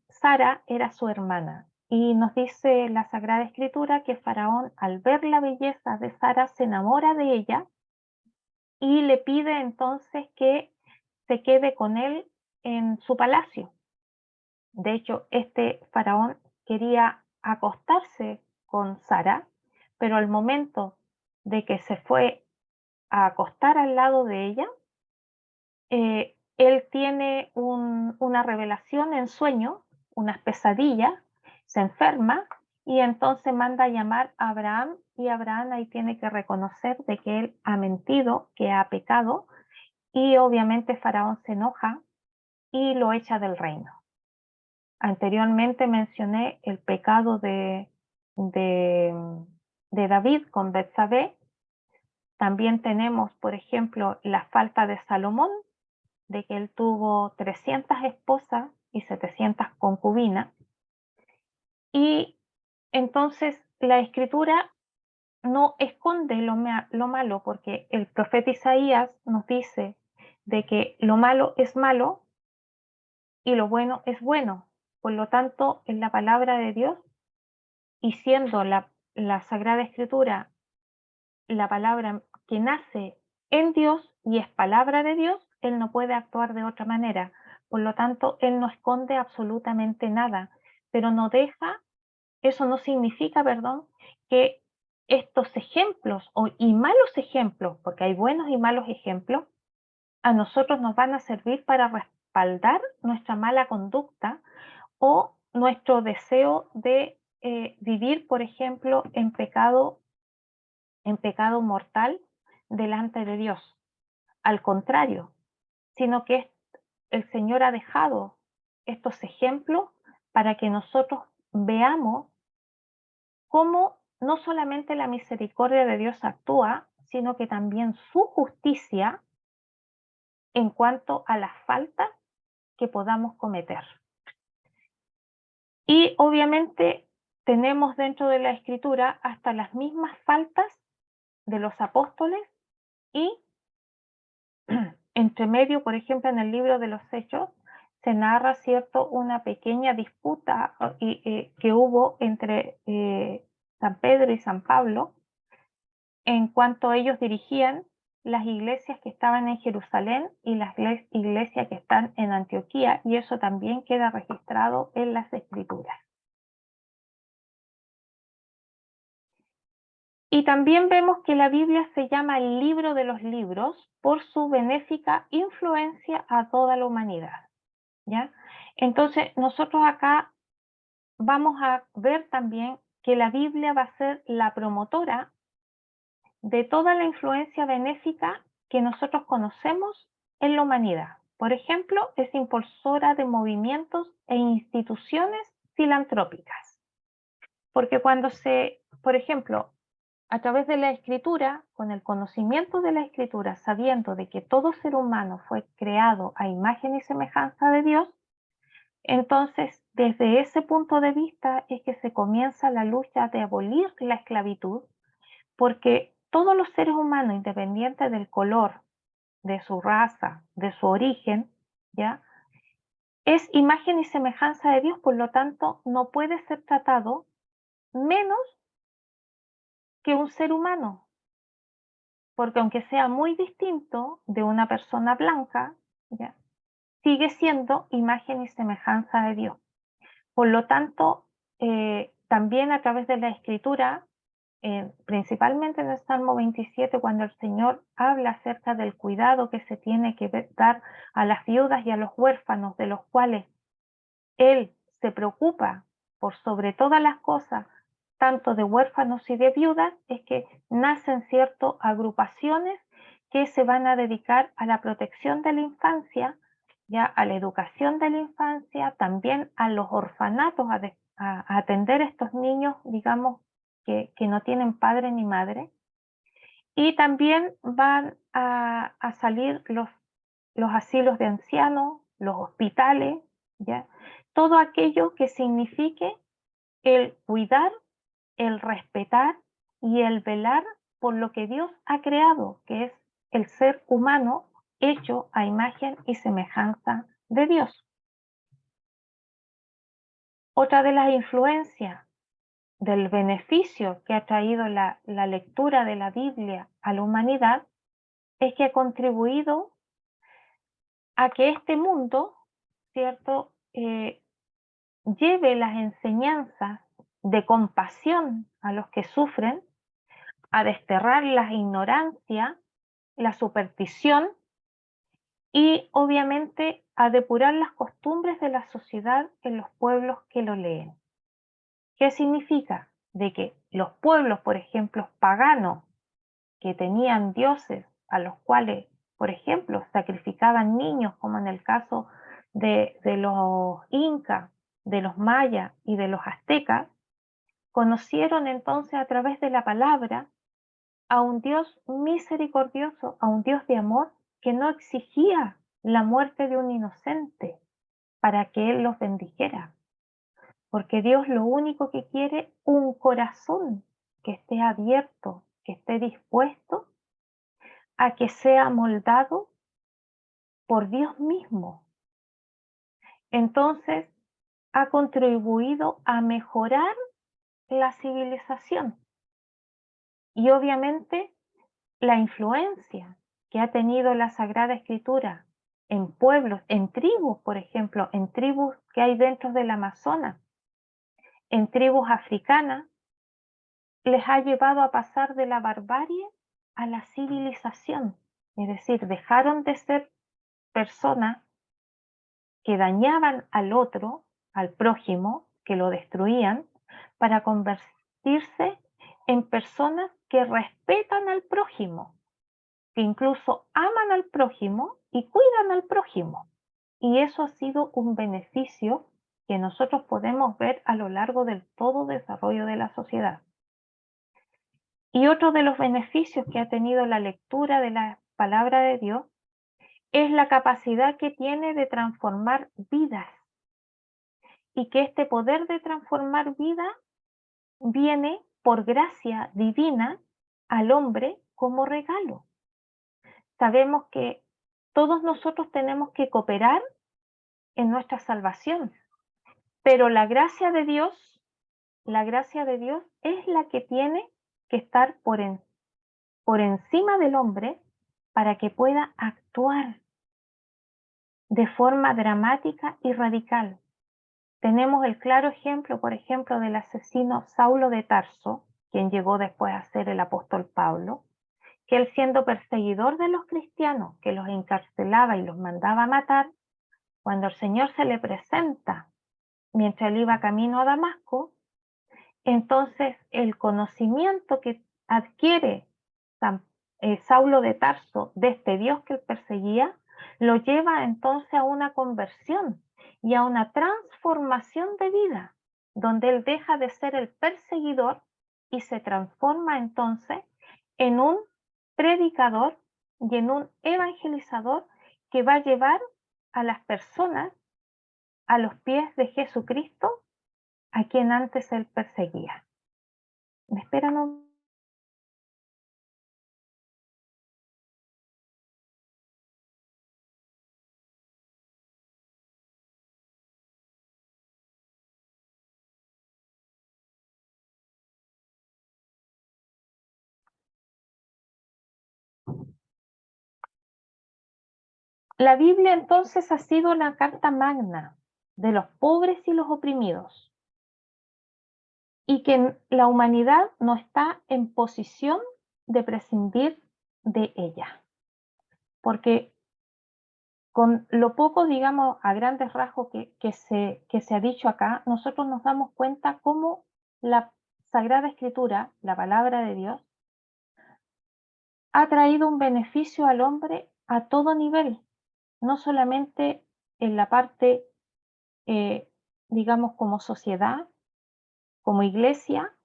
Sara era su hermana. Y nos dice la Sagrada Escritura que Faraón, al ver la belleza de Sara, se enamora de ella y le pide entonces que se quede con él en su palacio. De hecho, este Faraón quería acostarse con Sara, pero al momento de que se fue a acostar al lado de ella, él tiene una revelación en sueño, unas pesadillas, se enferma y entonces manda a llamar a Abraham y Abraham ahí tiene que reconocer de que él ha mentido, que ha pecado y obviamente Faraón se enoja y lo echa del reino. Anteriormente mencioné el pecado de David con Betsabé. También tenemos, por ejemplo, la falta de Salomón, de que él tuvo 300 esposas y 700 concubinas. Y entonces la Escritura no esconde lo malo, porque el profeta Isaías nos dice de que lo malo es malo y lo bueno es bueno. Por lo tanto, en la palabra de Dios, y siendo la Sagrada Escritura la palabra que nace en Dios y es palabra de Dios, Él no puede actuar de otra manera. Por lo tanto, Él no esconde absolutamente nada, pero no deja, eso no significa, perdón, que estos ejemplos y malos ejemplos, porque hay buenos y malos ejemplos, a nosotros nos van a servir para respaldar nuestra mala conducta o nuestro deseo de vivir, por ejemplo, en pecado mortal delante de Dios. Al contrario, sino que el Señor ha dejado estos ejemplos para que nosotros veamos cómo no solamente la misericordia de Dios actúa, sino que también su justicia en cuanto a las faltas que podamos cometer. Y obviamente tenemos dentro de la Escritura hasta las mismas faltas de los apóstoles y entre medio, por ejemplo, en el libro de los Hechos, se narra, ¿cierto?, una pequeña disputa que hubo entre San Pedro y San Pablo en cuanto ellos dirigían las iglesias que estaban en Jerusalén y las iglesias que están en Antioquía, y eso también queda registrado en las Escrituras. Y también vemos que la Biblia se llama el libro de los libros por su benéfica influencia a toda la humanidad, ¿ya? Entonces, nosotros acá vamos a ver también que la Biblia va a ser la promotora de toda la influencia benéfica que nosotros conocemos en la humanidad. Por ejemplo, es impulsora de movimientos e instituciones filantrópicas. Porque cuando por ejemplo, a través de la Escritura, con el conocimiento de la Escritura, sabiendo de que todo ser humano fue creado a imagen y semejanza de Dios, entonces desde ese punto de vista es que se comienza la lucha de abolir la esclavitud, porque todos los seres humanos, independiente del color, de su raza, de su origen, ¿ya?, es imagen y semejanza de Dios, por lo tanto no puede ser tratado menos que un ser humano, porque aunque sea muy distinto de una persona blanca, ¿ya?, sigue siendo imagen y semejanza de Dios. Por lo tanto, también a través de la Escritura, principalmente en el Salmo 27, cuando el Señor habla acerca del cuidado que se tiene que dar a las viudas y a los huérfanos, de los cuales Él se preocupa por sobre todas las cosas, tanto de huérfanos y de viudas, es que nacen ciertas agrupaciones que se van a dedicar a la protección de la infancia, ya a la educación de la infancia, también a los orfanatos, a atender a estos niños, digamos, que no tienen padre ni madre. Y también van a salir los asilos de ancianos, los hospitales, ¿ya? Todo aquello que signifique el cuidar, el respetar y el velar por lo que Dios ha creado, que es el ser humano hecho a imagen y semejanza de Dios. Otra de las influencias del beneficio que ha traído la lectura de la Biblia a la humanidad es que ha contribuido a que este mundo, ¿cierto?, lleve las enseñanzas de compasión a los que sufren, a desterrar la ignorancia, la superstición y obviamente a depurar las costumbres de la sociedad en los pueblos que lo leen. ¿Qué significa? De que los pueblos, por ejemplo, paganos, que tenían dioses a los cuales, por ejemplo, sacrificaban niños, como en el caso de los incas, de los mayas y de los aztecas, conocieron entonces a través de la palabra a un Dios misericordioso, a un Dios de amor que no exigía la muerte de un inocente para que Él los bendijera. Porque Dios lo único que quiere, un corazón que esté abierto, que esté dispuesto a que sea moldado por Dios mismo. Entonces, ha contribuido a mejorar la civilización. Y obviamente la influencia que ha tenido la Sagrada Escritura en pueblos, en tribus, por ejemplo, en tribus que hay dentro del Amazonas, en tribus africanas, les ha llevado a pasar de la barbarie a la civilización. Es decir, dejaron de ser personas que dañaban al otro, al prójimo, que lo destruían, para convertirse en personas que respetan al prójimo, que incluso aman al prójimo y cuidan al prójimo. Y eso ha sido un beneficio que nosotros podemos ver a lo largo del todo desarrollo de la sociedad. Y otro de los beneficios que ha tenido la lectura de la palabra de Dios es la capacidad que tiene de transformar vidas. Y que este poder de transformar vida viene por gracia divina al hombre como regalo. Sabemos que todos nosotros tenemos que cooperar en nuestra salvación, pero la gracia de Dios es la que tiene que estar por encima del hombre para que pueda actuar de forma dramática y radical. Tenemos el claro ejemplo, por ejemplo, del asesino Saulo de Tarso, quien llegó después a ser el apóstol Pablo, que él, siendo perseguidor de los cristianos, que los encarcelaba y los mandaba a matar, cuando el Señor se le presenta mientras él iba camino a Damasco, entonces el conocimiento que adquiere Saulo de Tarso de este Dios que él perseguía, lo lleva entonces a una conversión y a una transformación de vida, donde él deja de ser el perseguidor y se transforma entonces en un predicador y en un evangelizador que va a llevar a las personas a los pies de Jesucristo, a quien antes él perseguía. ¿Me esperan un? La Biblia entonces ha sido la carta magna de los pobres y los oprimidos, y que la humanidad no está en posición de prescindir de ella, porque con lo poco, digamos, a grandes rasgos que se ha dicho acá, nosotros nos damos cuenta cómo la Sagrada Escritura, la palabra de Dios, ha traído un beneficio al hombre a todo nivel, no solamente en la parte, digamos, como sociedad, como iglesia,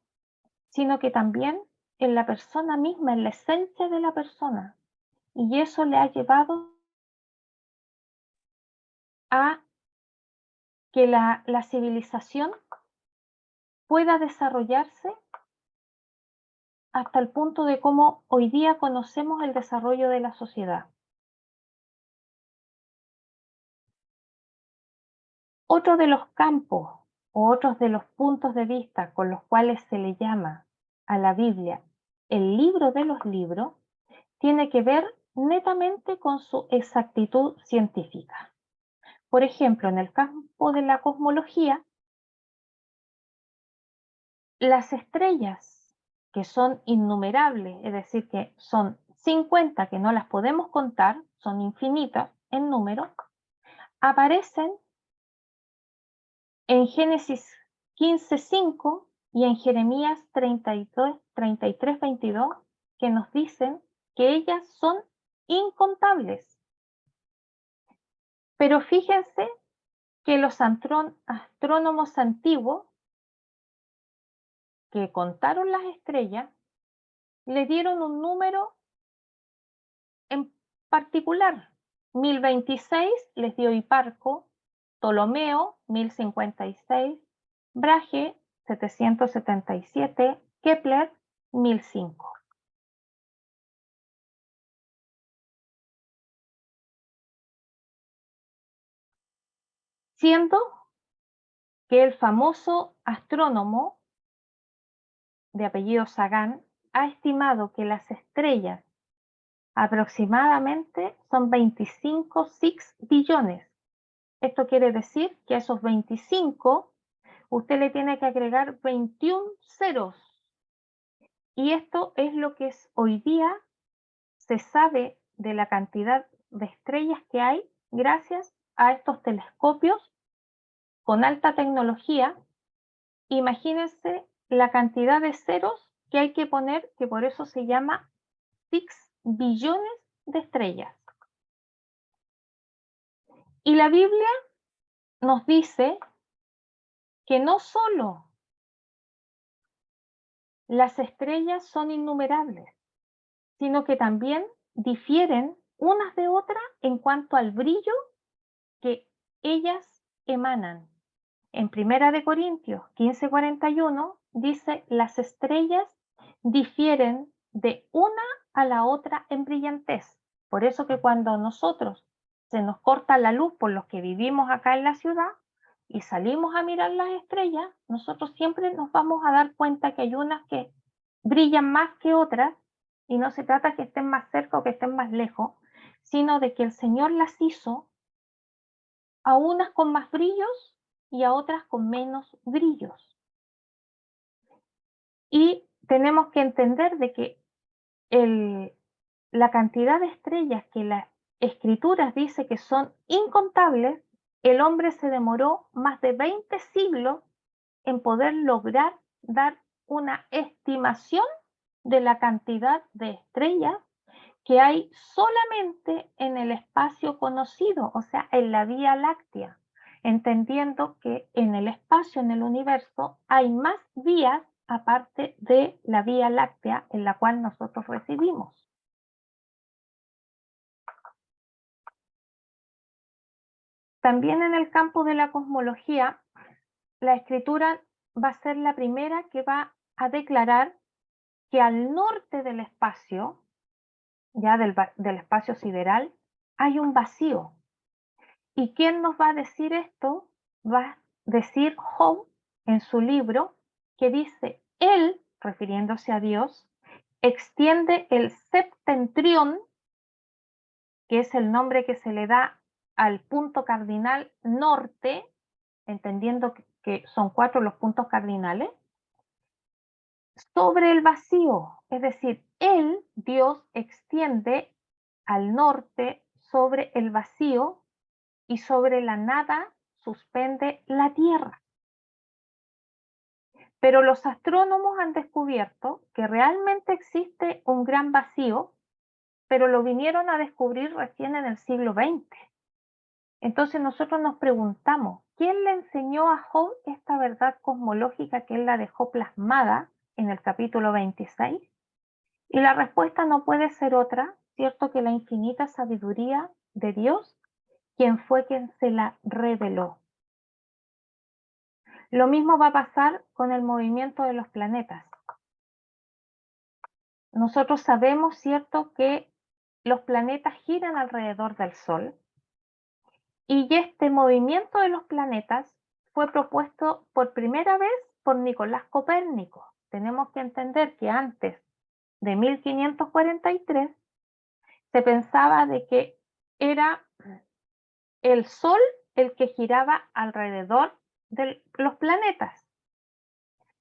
sino que también en la persona misma, en la esencia de la persona. Y eso le ha llevado a que la civilización pueda desarrollarse hasta el punto de cómo hoy día conocemos el desarrollo de la sociedad. Otro de los campos o otros de los puntos de vista con los cuales se le llama a la Biblia el libro de los libros tiene que ver netamente con su exactitud científica. Por ejemplo, en el campo de la cosmología, las estrellas, que son innumerables, es decir, que son 50 que no las podemos contar, son infinitas en número, aparecen en Génesis 15:5 y en Jeremías 33:22, que nos dicen que ellas son incontables. Pero fíjense que los astrónomos antiguos que contaron las estrellas le dieron un número en particular. 1026 les dio Hiparco, Ptolomeo 1056, Brahe 777, Kepler 1005. Siendo que el famoso astrónomo de apellido Sagan ha estimado que las estrellas aproximadamente son 25 billones. Esto quiere decir que a esos 25 usted le tiene que agregar 21 ceros. Y esto es lo que hoy día se sabe de la cantidad de estrellas que hay gracias a estos telescopios con alta tecnología. Imagínense la cantidad de ceros que hay que poner, que por eso se llama 6 billones de estrellas. Y la Biblia nos dice que no solo las estrellas son innumerables, sino que también difieren unas de otras en cuanto al brillo que ellas emanan. En 1 Corintios 15:41 dice, las estrellas difieren de una a la otra en brillantez. Por eso que cuando nosotros se nos corta la luz por los que vivimos acá en la ciudad y salimos a mirar las estrellas, nosotros siempre nos vamos a dar cuenta que hay unas que brillan más que otras, y no se trata que estén más cerca o que estén más lejos, sino de que el Señor las hizo a unas con más brillos y a otras con menos brillos. Y tenemos que entender de que la cantidad de estrellas que las escrituras dice que son incontables, el hombre se demoró más de 20 siglos en poder lograr dar una estimación de la cantidad de estrellas que hay solamente en el espacio conocido, o sea, en la Vía Láctea, entendiendo que en el espacio, en el universo, hay más vías aparte de la Vía Láctea en la cual nosotros residimos. También en el campo de la cosmología, la escritura va a ser la primera que va a declarar que al norte del espacio, ya del espacio sideral, hay un vacío. ¿Y quién nos va a decir esto? Va a decir Job en su libro, que dice, él, refiriéndose a Dios, extiende el septentrión que es el nombre que se le da al punto cardinal norte, entendiendo que son 4 los puntos cardinales, sobre el vacío. Es decir, Él, Dios, extiende al norte sobre el vacío y sobre la nada suspende la tierra. Pero los astrónomos han descubierto que realmente existe un gran vacío, pero lo vinieron a descubrir recién en el siglo XX. Entonces nosotros nos preguntamos, ¿quién le enseñó a Job esta verdad cosmológica que él la dejó plasmada en el capítulo 26? Y la respuesta no puede ser otra, ¿cierto?, que la infinita sabiduría de Dios, quien fue quien se la reveló. Lo mismo va a pasar con el movimiento de los planetas. Nosotros sabemos, ¿cierto?, que los planetas giran alrededor del Sol y este movimiento de los planetas fue propuesto por primera vez por Nicolás Copérnico. Tenemos que entender que antes de 1543 se pensaba de que era el Sol el que giraba alrededor de los planetas.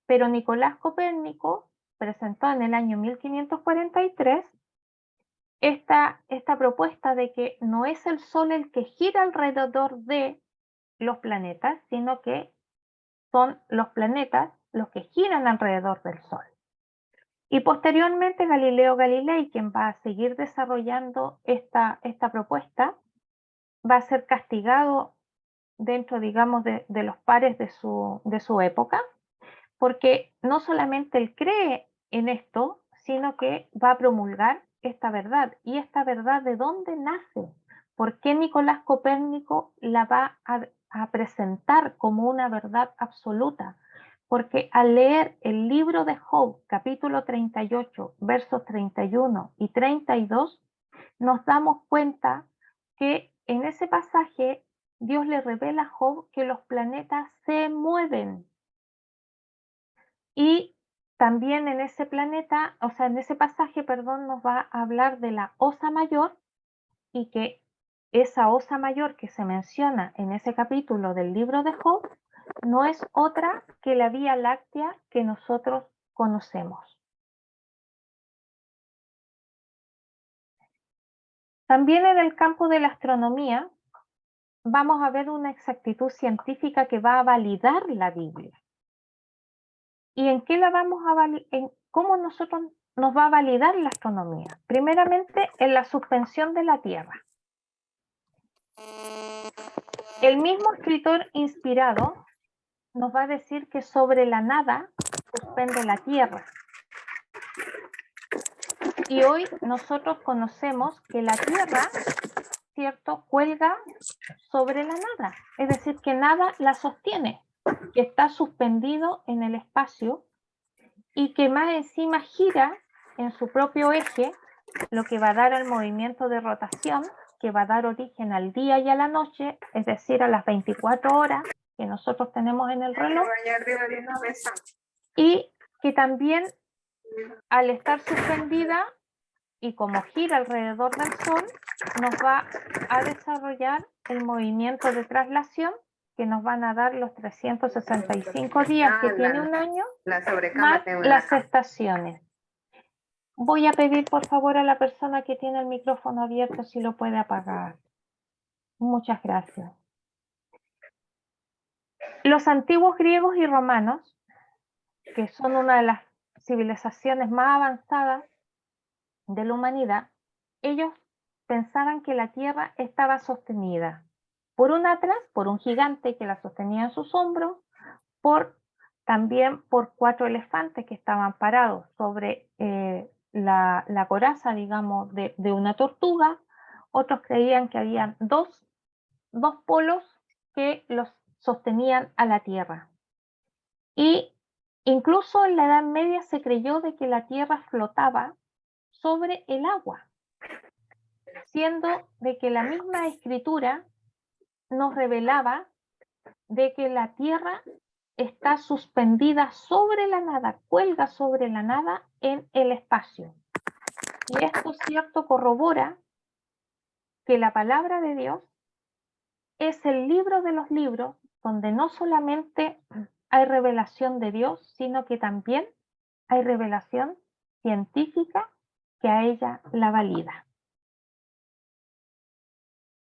Pero Nicolás Copérnico presentó en el año 1543 esta propuesta de que no es el Sol el que gira alrededor de los planetas, sino que son los planetas los que giran alrededor del Sol. Y posteriormente Galileo Galilei, quien va a seguir desarrollando esta propuesta, va a ser castigado dentro, digamos, de los pares de su época, porque no solamente él cree en esto, sino que va a promulgar esta verdad. ¿Y esta verdad de dónde nace? ¿Por qué Nicolás Copérnico la va a presentar como una verdad absoluta? Porque al leer el libro de Job, capítulo 38, versos 31 y 32, nos damos cuenta que en ese pasaje Dios le revela a Job que los planetas se mueven. Y también en ese planeta, o sea, en ese pasaje, perdón, nos va a hablar de la Osa Mayor y que esa Osa Mayor que se menciona en ese capítulo del libro de Job no es otra que la Vía Láctea que nosotros conocemos. También en el campo de la astronomía vamos a ver una exactitud científica que va a validar la Biblia. ¿Y en qué la vamos a validar? ¿Cómo nosotros nos va a validar la astronomía? Primeramente, en la suspensión de la Tierra. El mismo escritor inspirado nos va a decir que sobre la nada suspende la Tierra. Y hoy nosotros conocemos que la Tierra, ¿cierto?, cuelga sobre la nada. Es decir, que nada la sostiene, que está suspendido en el espacio y que más encima gira en su propio eje, lo que va a dar el movimiento de rotación, que va a dar origen al día y a la noche, es decir, a las 24 horas que nosotros tenemos en el reloj, y que también al estar suspendida y como gira alrededor del Sol, nos va a desarrollar el movimiento de traslación que nos van a dar los 365 días que tiene un año, más las estaciones. Voy a pedir por favor a la persona que tiene el micrófono abierto si lo puede apagar. Muchas gracias. Los antiguos griegos y romanos, que son una de las civilizaciones más avanzadas de la humanidad, ellos pensaban que la Tierra estaba sostenida por un Atlas, por un gigante que la sostenía en sus hombros, también por 4 elefantes que estaban parados sobre la coraza, digamos, de una tortuga. Otros creían que habían dos polos que los sostenían a la Tierra. Y incluso en la Edad Media se creyó de que la Tierra flotaba sobre el agua, siendo de que la misma escritura nos revelaba de que la Tierra está suspendida sobre la nada, cuelga sobre la nada en el espacio. Y esto, cierto, corrobora que la palabra de Dios es el libro de los libros, donde no solamente hay revelación de Dios, sino que también hay revelación científica que a ella la valida.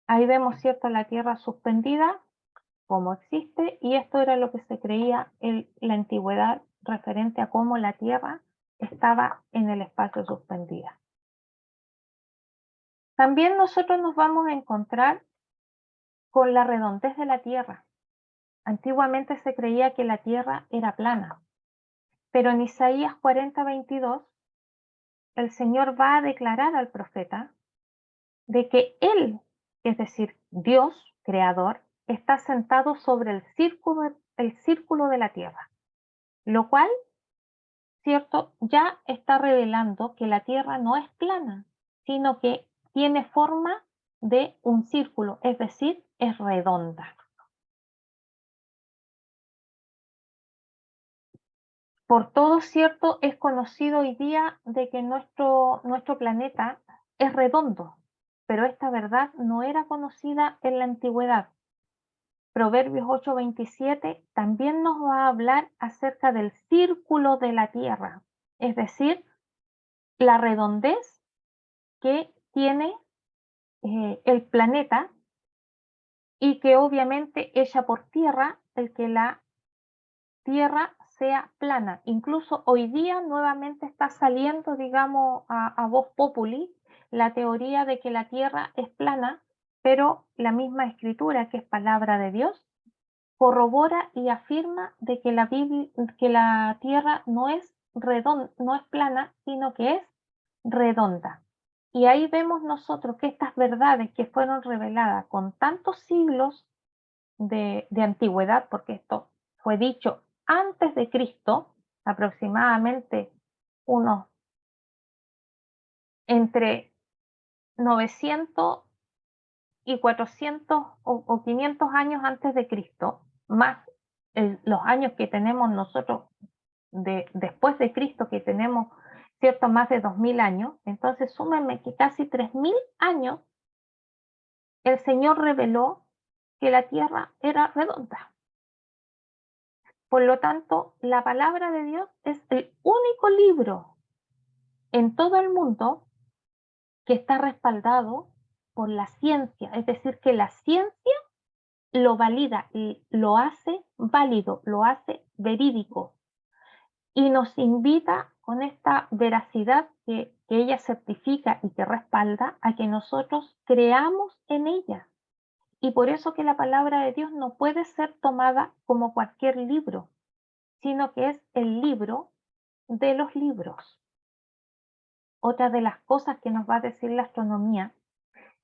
Ahí vemos, ¿cierto?, la Tierra suspendida, cómo existe, y esto era lo que se creía en la antigüedad referente a cómo la Tierra estaba en el espacio suspendida. También nosotros nos vamos a encontrar con la redondez de la Tierra. Antiguamente se creía que la Tierra era plana, pero en Isaías 40:22 el Señor va a declarar al profeta de que Él, es decir, Dios, creador, está sentado sobre el círculo de la Tierra, lo cual, cierto, ya está revelando que la Tierra no es plana, sino que tiene forma de un círculo, es decir, es redonda. Por todo, cierto, es conocido hoy día de que nuestro planeta es redondo, pero esta verdad no era conocida en la antigüedad. Proverbios 8:27 también nos va a hablar acerca del círculo de la Tierra, es decir, la redondez que tiene el planeta, y que obviamente echa por tierra el que la Tierra sea plana. Incluso hoy día nuevamente está saliendo, digamos, a voz populi la teoría de que la Tierra es plana, pero la misma escritura, que es palabra de Dios, corrobora y afirma de que la Tierra no es no es plana, sino que es redonda. Y ahí vemos nosotros que estas verdades que fueron reveladas con tantos siglos de antigüedad, porque esto fue dicho antes de Cristo, aproximadamente unos entre 900 y 400 o 500 años antes de Cristo, más los años que tenemos nosotros después de Cristo, que tenemos, cierto, más de 2000 años. Entonces súmenme que casi 3000 años el Señor reveló que la tierra era redonda. Por lo tanto, la palabra de Dios es el único libro en todo el mundo que está respaldado por la ciencia, es decir, que la ciencia lo valida y lo hace válido, lo hace verídico, y nos invita con esta veracidad que ella certifica y que respalda a que nosotros creamos en ella. Y por eso que la palabra de Dios no puede ser tomada como cualquier libro, sino que es el libro de los libros. Otra de las cosas que nos va a decir la astronomía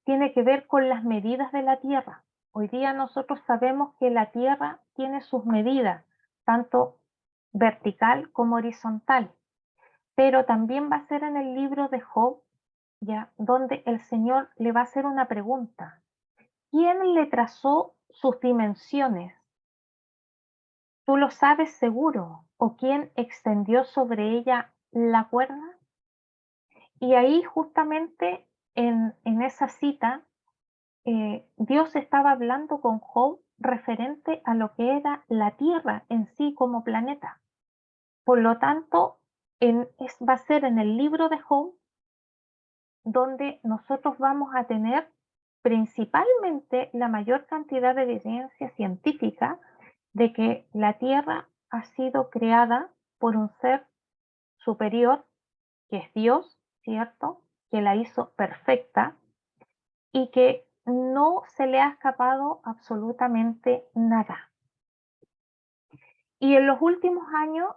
tiene que ver con las medidas de la Tierra. Hoy día nosotros sabemos que la Tierra tiene sus medidas, tanto vertical como horizontal, pero también va a ser en el libro de Job, ya, donde el Señor le va a hacer una pregunta. ¿Quién le trazó sus dimensiones? ¿Tú lo sabes seguro? ¿O quién extendió sobre ella la cuerda? Y ahí justamente en esa cita, Dios estaba hablando con Job referente a lo que era la Tierra en sí como planeta. Por lo tanto, va a ser en el libro de Job donde nosotros vamos a tener principalmente la mayor cantidad de evidencia científica de que la Tierra ha sido creada por un ser superior, que es Dios, ¿cierto? Que la hizo perfecta y que no se le ha escapado absolutamente nada. Y en los últimos años,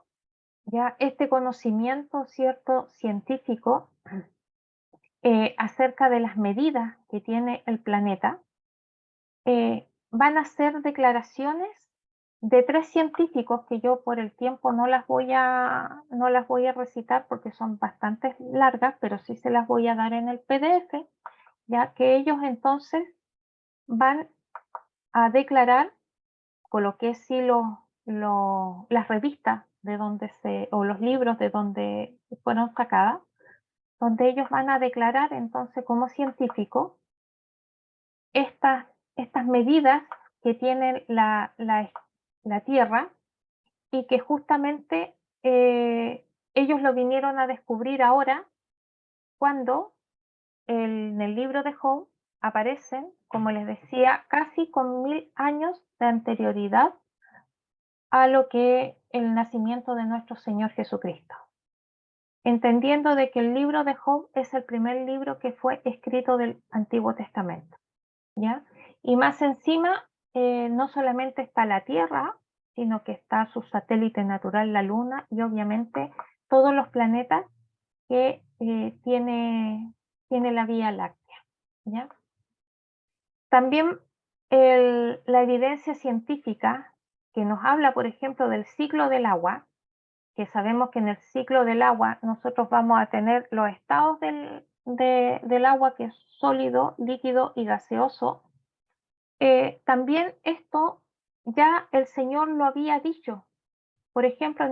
ya este conocimiento, ¿cierto?, científico acerca de las medidas que tiene el planeta, van a ser declaraciones de 3 científicos que yo por el tiempo no las voy a recitar porque son bastante largas, pero sí se las voy a dar en el PDF, ya que ellos entonces van a declarar, coloqué sí las revistas de donde o los libros de donde fueron sacadas, donde ellos van a declarar entonces como científicos estas medidas que tiene la Tierra y que justamente ellos lo vinieron a descubrir ahora cuando en el libro de Job aparecen, como les decía, casi con 1000 años de anterioridad a lo que el nacimiento de nuestro Señor Jesucristo. Entendiendo de que el libro de Job es el primer libro que fue escrito del Antiguo Testamento, ¿ya? Y más encima, no solamente está la Tierra, sino que está su satélite natural, la Luna, y obviamente todos los planetas que tiene la Vía Láctea, ¿ya? También la evidencia científica que nos habla, por ejemplo, del ciclo del agua, que sabemos que en el ciclo del agua nosotros vamos a tener los estados del agua, que es sólido, líquido y gaseoso. También esto ya el Señor lo había dicho. Por ejemplo,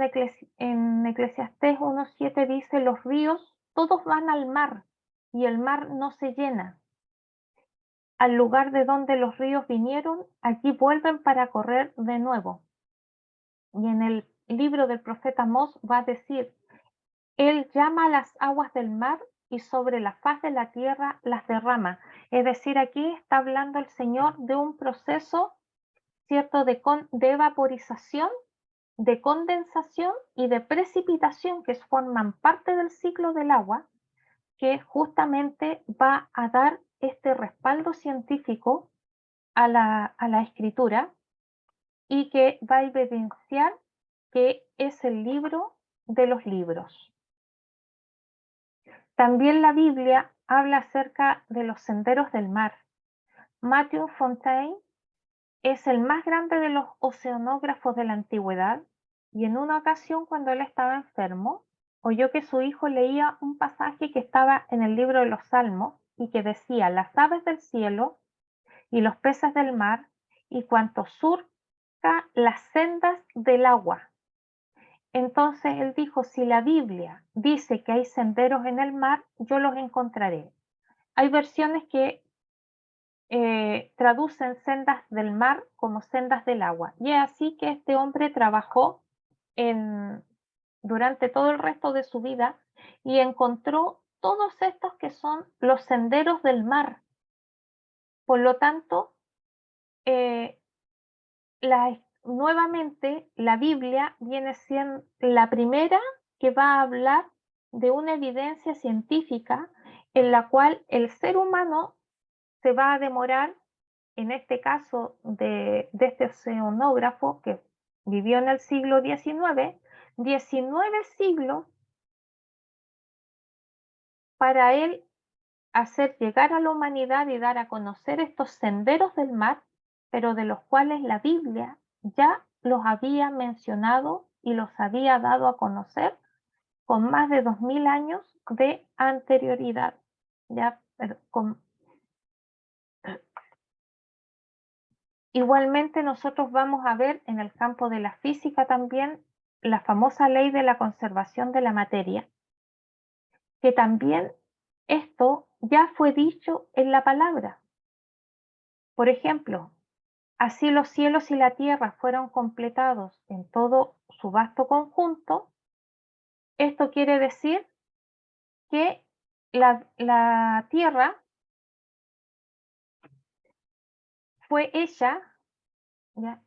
en Eclesiastés 1:7 dice, los ríos todos van al mar y el mar no se llena. Al lugar de donde los ríos vinieron, allí vuelven para correr de nuevo. Y en el libro del profeta Amós va a decir, él llama a las aguas del mar y sobre la faz de la tierra las derrama. Es decir, aquí está hablando el Señor de un proceso, ¿cierto?, de evaporización, de condensación y de precipitación que forman parte del ciclo del agua, que justamente va a dar este respaldo científico a la escritura y que va a evidenciar que es el libro de los libros. También la Biblia habla acerca de los senderos del mar. Matthew Fontaine es el más grande de los oceanógrafos de la antigüedad y en una ocasión, cuando él estaba enfermo, oyó que su hijo leía un pasaje que estaba en el libro de los Salmos y que decía, las aves del cielo y los peces del mar y cuanto surca las sendas del agua. Entonces él dijo, si la Biblia dice que hay senderos en el mar, yo los encontraré. Hay versiones que traducen sendas del mar como sendas del agua. Y es así que este hombre trabajó durante todo el resto de su vida y encontró todos estos que son los senderos del mar. Por lo tanto, nuevamente la Biblia viene siendo la primera que va a hablar de una evidencia científica en la cual el ser humano se va a demorar, en este caso de este oceanógrafo que vivió en el siglo XIX, 19 siglos para él hacer llegar a la humanidad y dar a conocer estos senderos del mar, pero de los cuales la Biblia ya los había mencionado y los había dado a conocer con más de 2000 años de anterioridad. Ya, igualmente nosotros vamos a ver en el campo de la física también la famosa ley de la conservación de la materia, que también esto ya fue dicho en la palabra. Por ejemplo, así los cielos y la tierra fueron completados en todo su vasto conjunto. Esto quiere decir que la tierra fue hecha, ¿ya?,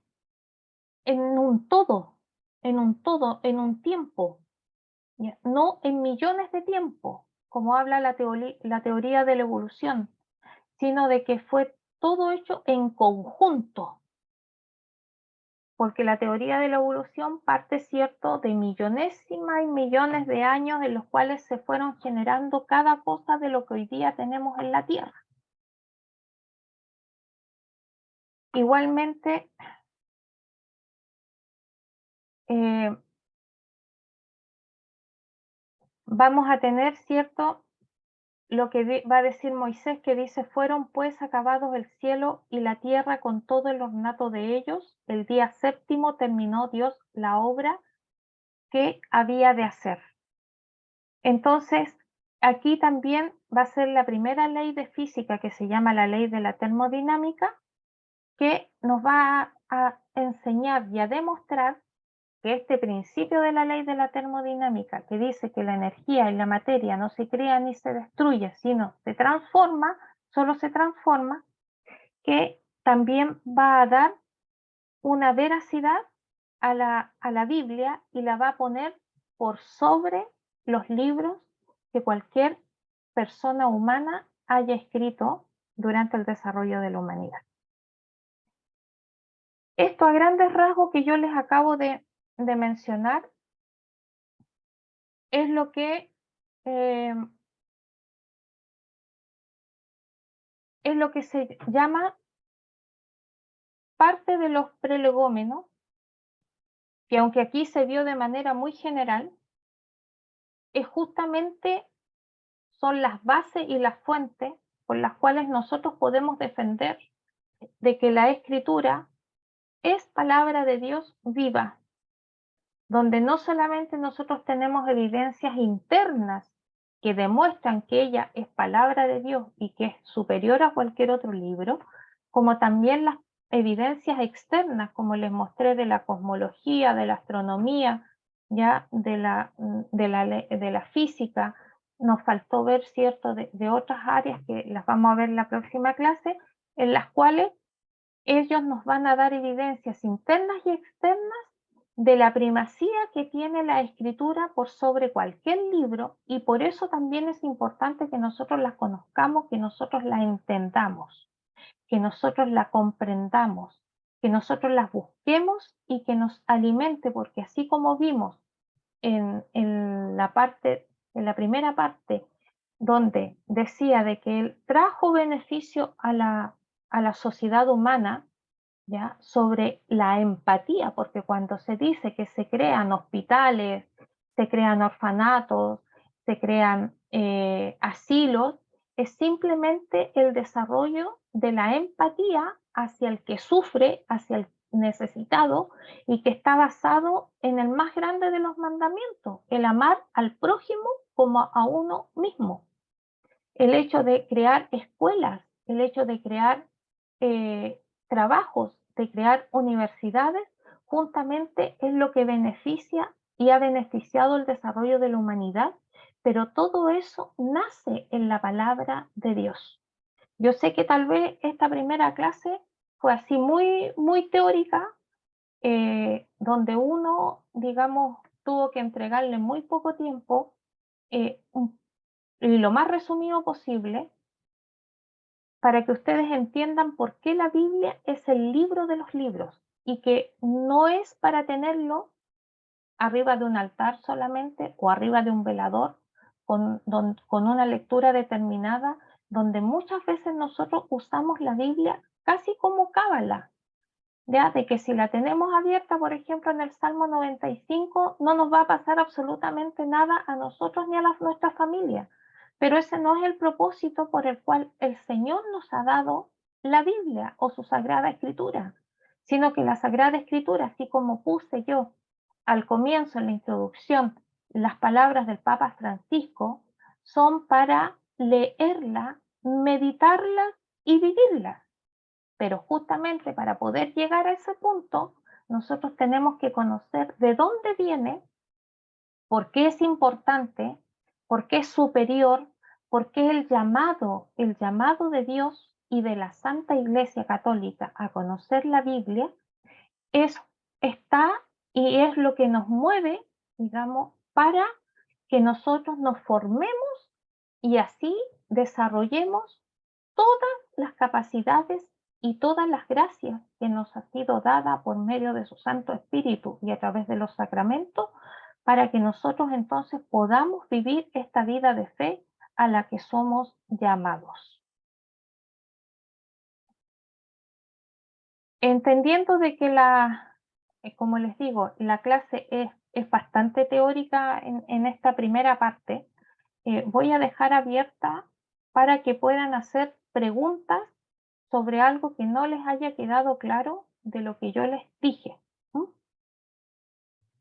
en un todo, en un tiempo, ¿ya?, no en millones de tiempo, como habla la teoría de la evolución, sino de que fue todo hecho en conjunto. Porque la teoría de la evolución parte, ¿cierto?, de millonésimas y millones de años en los cuales se fueron generando cada cosa de lo que hoy día tenemos en la Tierra. Igualmente, vamos a tener, ¿cierto?, lo que va a decir Moisés, que dice, fueron pues acabados el cielo y la tierra con todo el ornato de ellos. El día séptimo terminó Dios la obra que había de hacer. Entonces, aquí también va a ser la primera ley de física que se llama la ley de la termodinámica, que nos va a enseñar y a demostrar que este principio de la ley de la termodinámica, que dice que la energía y la materia no se crea ni se destruye, sino se transforma, solo se transforma, que también va a dar una veracidad a la Biblia y la va a poner por sobre los libros que cualquier persona humana haya escrito durante el desarrollo de la humanidad. Esto a grandes rasgos que yo les acabo de mencionar es lo que se llama parte de los prelegómenos, que aunque aquí se vio de manera muy general, es justamente son las bases y las fuentes por las cuales nosotros podemos defender de que la Escritura es palabra de Dios viva, donde no solamente nosotros tenemos evidencias internas que demuestran que ella es palabra de Dios y que es superior a cualquier otro libro, como también las evidencias externas, como les mostré de la cosmología, de la astronomía, ya de la física. Nos faltó ver, cierto, de otras áreas que las vamos a ver en la próxima clase, en las cuales ellos nos van a dar evidencias internas y externas de la primacía que tiene la Escritura por sobre cualquier libro, y por eso también es importante que nosotros la conozcamos, que nosotros la entendamos, que nosotros la comprendamos, que nosotros las busquemos y que nos alimente, porque así como vimos en la primera parte, donde decía de que él trajo beneficio a la sociedad humana, ¿ya? Sobre la empatía, porque cuando se dice que se crean hospitales, se crean orfanatos, se crean asilos, es simplemente el desarrollo de la empatía hacia el que sufre, hacia el necesitado, y que está basado en el más grande de los mandamientos, el amar al prójimo como a uno mismo. El hecho de crear escuelas, el hecho de crear trabajos, de crear universidades, juntamente es lo que beneficia y ha beneficiado el desarrollo de la humanidad, pero todo eso nace en la palabra de Dios. Yo sé que tal vez esta primera clase fue así muy, muy teórica, donde uno, digamos, tuvo que entregarle muy poco tiempo y lo más resumido posible, para que ustedes entiendan por qué la Biblia es el libro de los libros y que no es para tenerlo arriba de un altar solamente o arriba de un velador con una lectura determinada, donde muchas veces nosotros usamos la Biblia casi como cábala, ya de que si la tenemos abierta, por ejemplo, en el Salmo 95, no nos va a pasar absolutamente nada a nosotros ni a nuestra familia. Pero ese no es el propósito por el cual el Señor nos ha dado la Biblia o su Sagrada Escritura, sino que la Sagrada Escritura, así como puse yo al comienzo en la introducción las palabras del Papa Francisco, son para leerla, meditarla y vivirla. Pero justamente para poder llegar a ese punto, nosotros tenemos que conocer de dónde viene, por qué es importante, por qué es superior, por qué el llamado de Dios y de la Santa Iglesia Católica a conocer la Biblia está y es lo que nos mueve, digamos, para que nosotros nos formemos y así desarrollemos todas las capacidades y todas las gracias que nos ha sido dada por medio de su Santo Espíritu y a través de los sacramentos, para que nosotros entonces podamos vivir esta vida de fe a la que somos llamados. Entendiendo de que como les digo, la clase es bastante teórica en esta primera parte, voy a dejar abierta para que puedan hacer preguntas sobre algo que no les haya quedado claro de lo que yo les dije.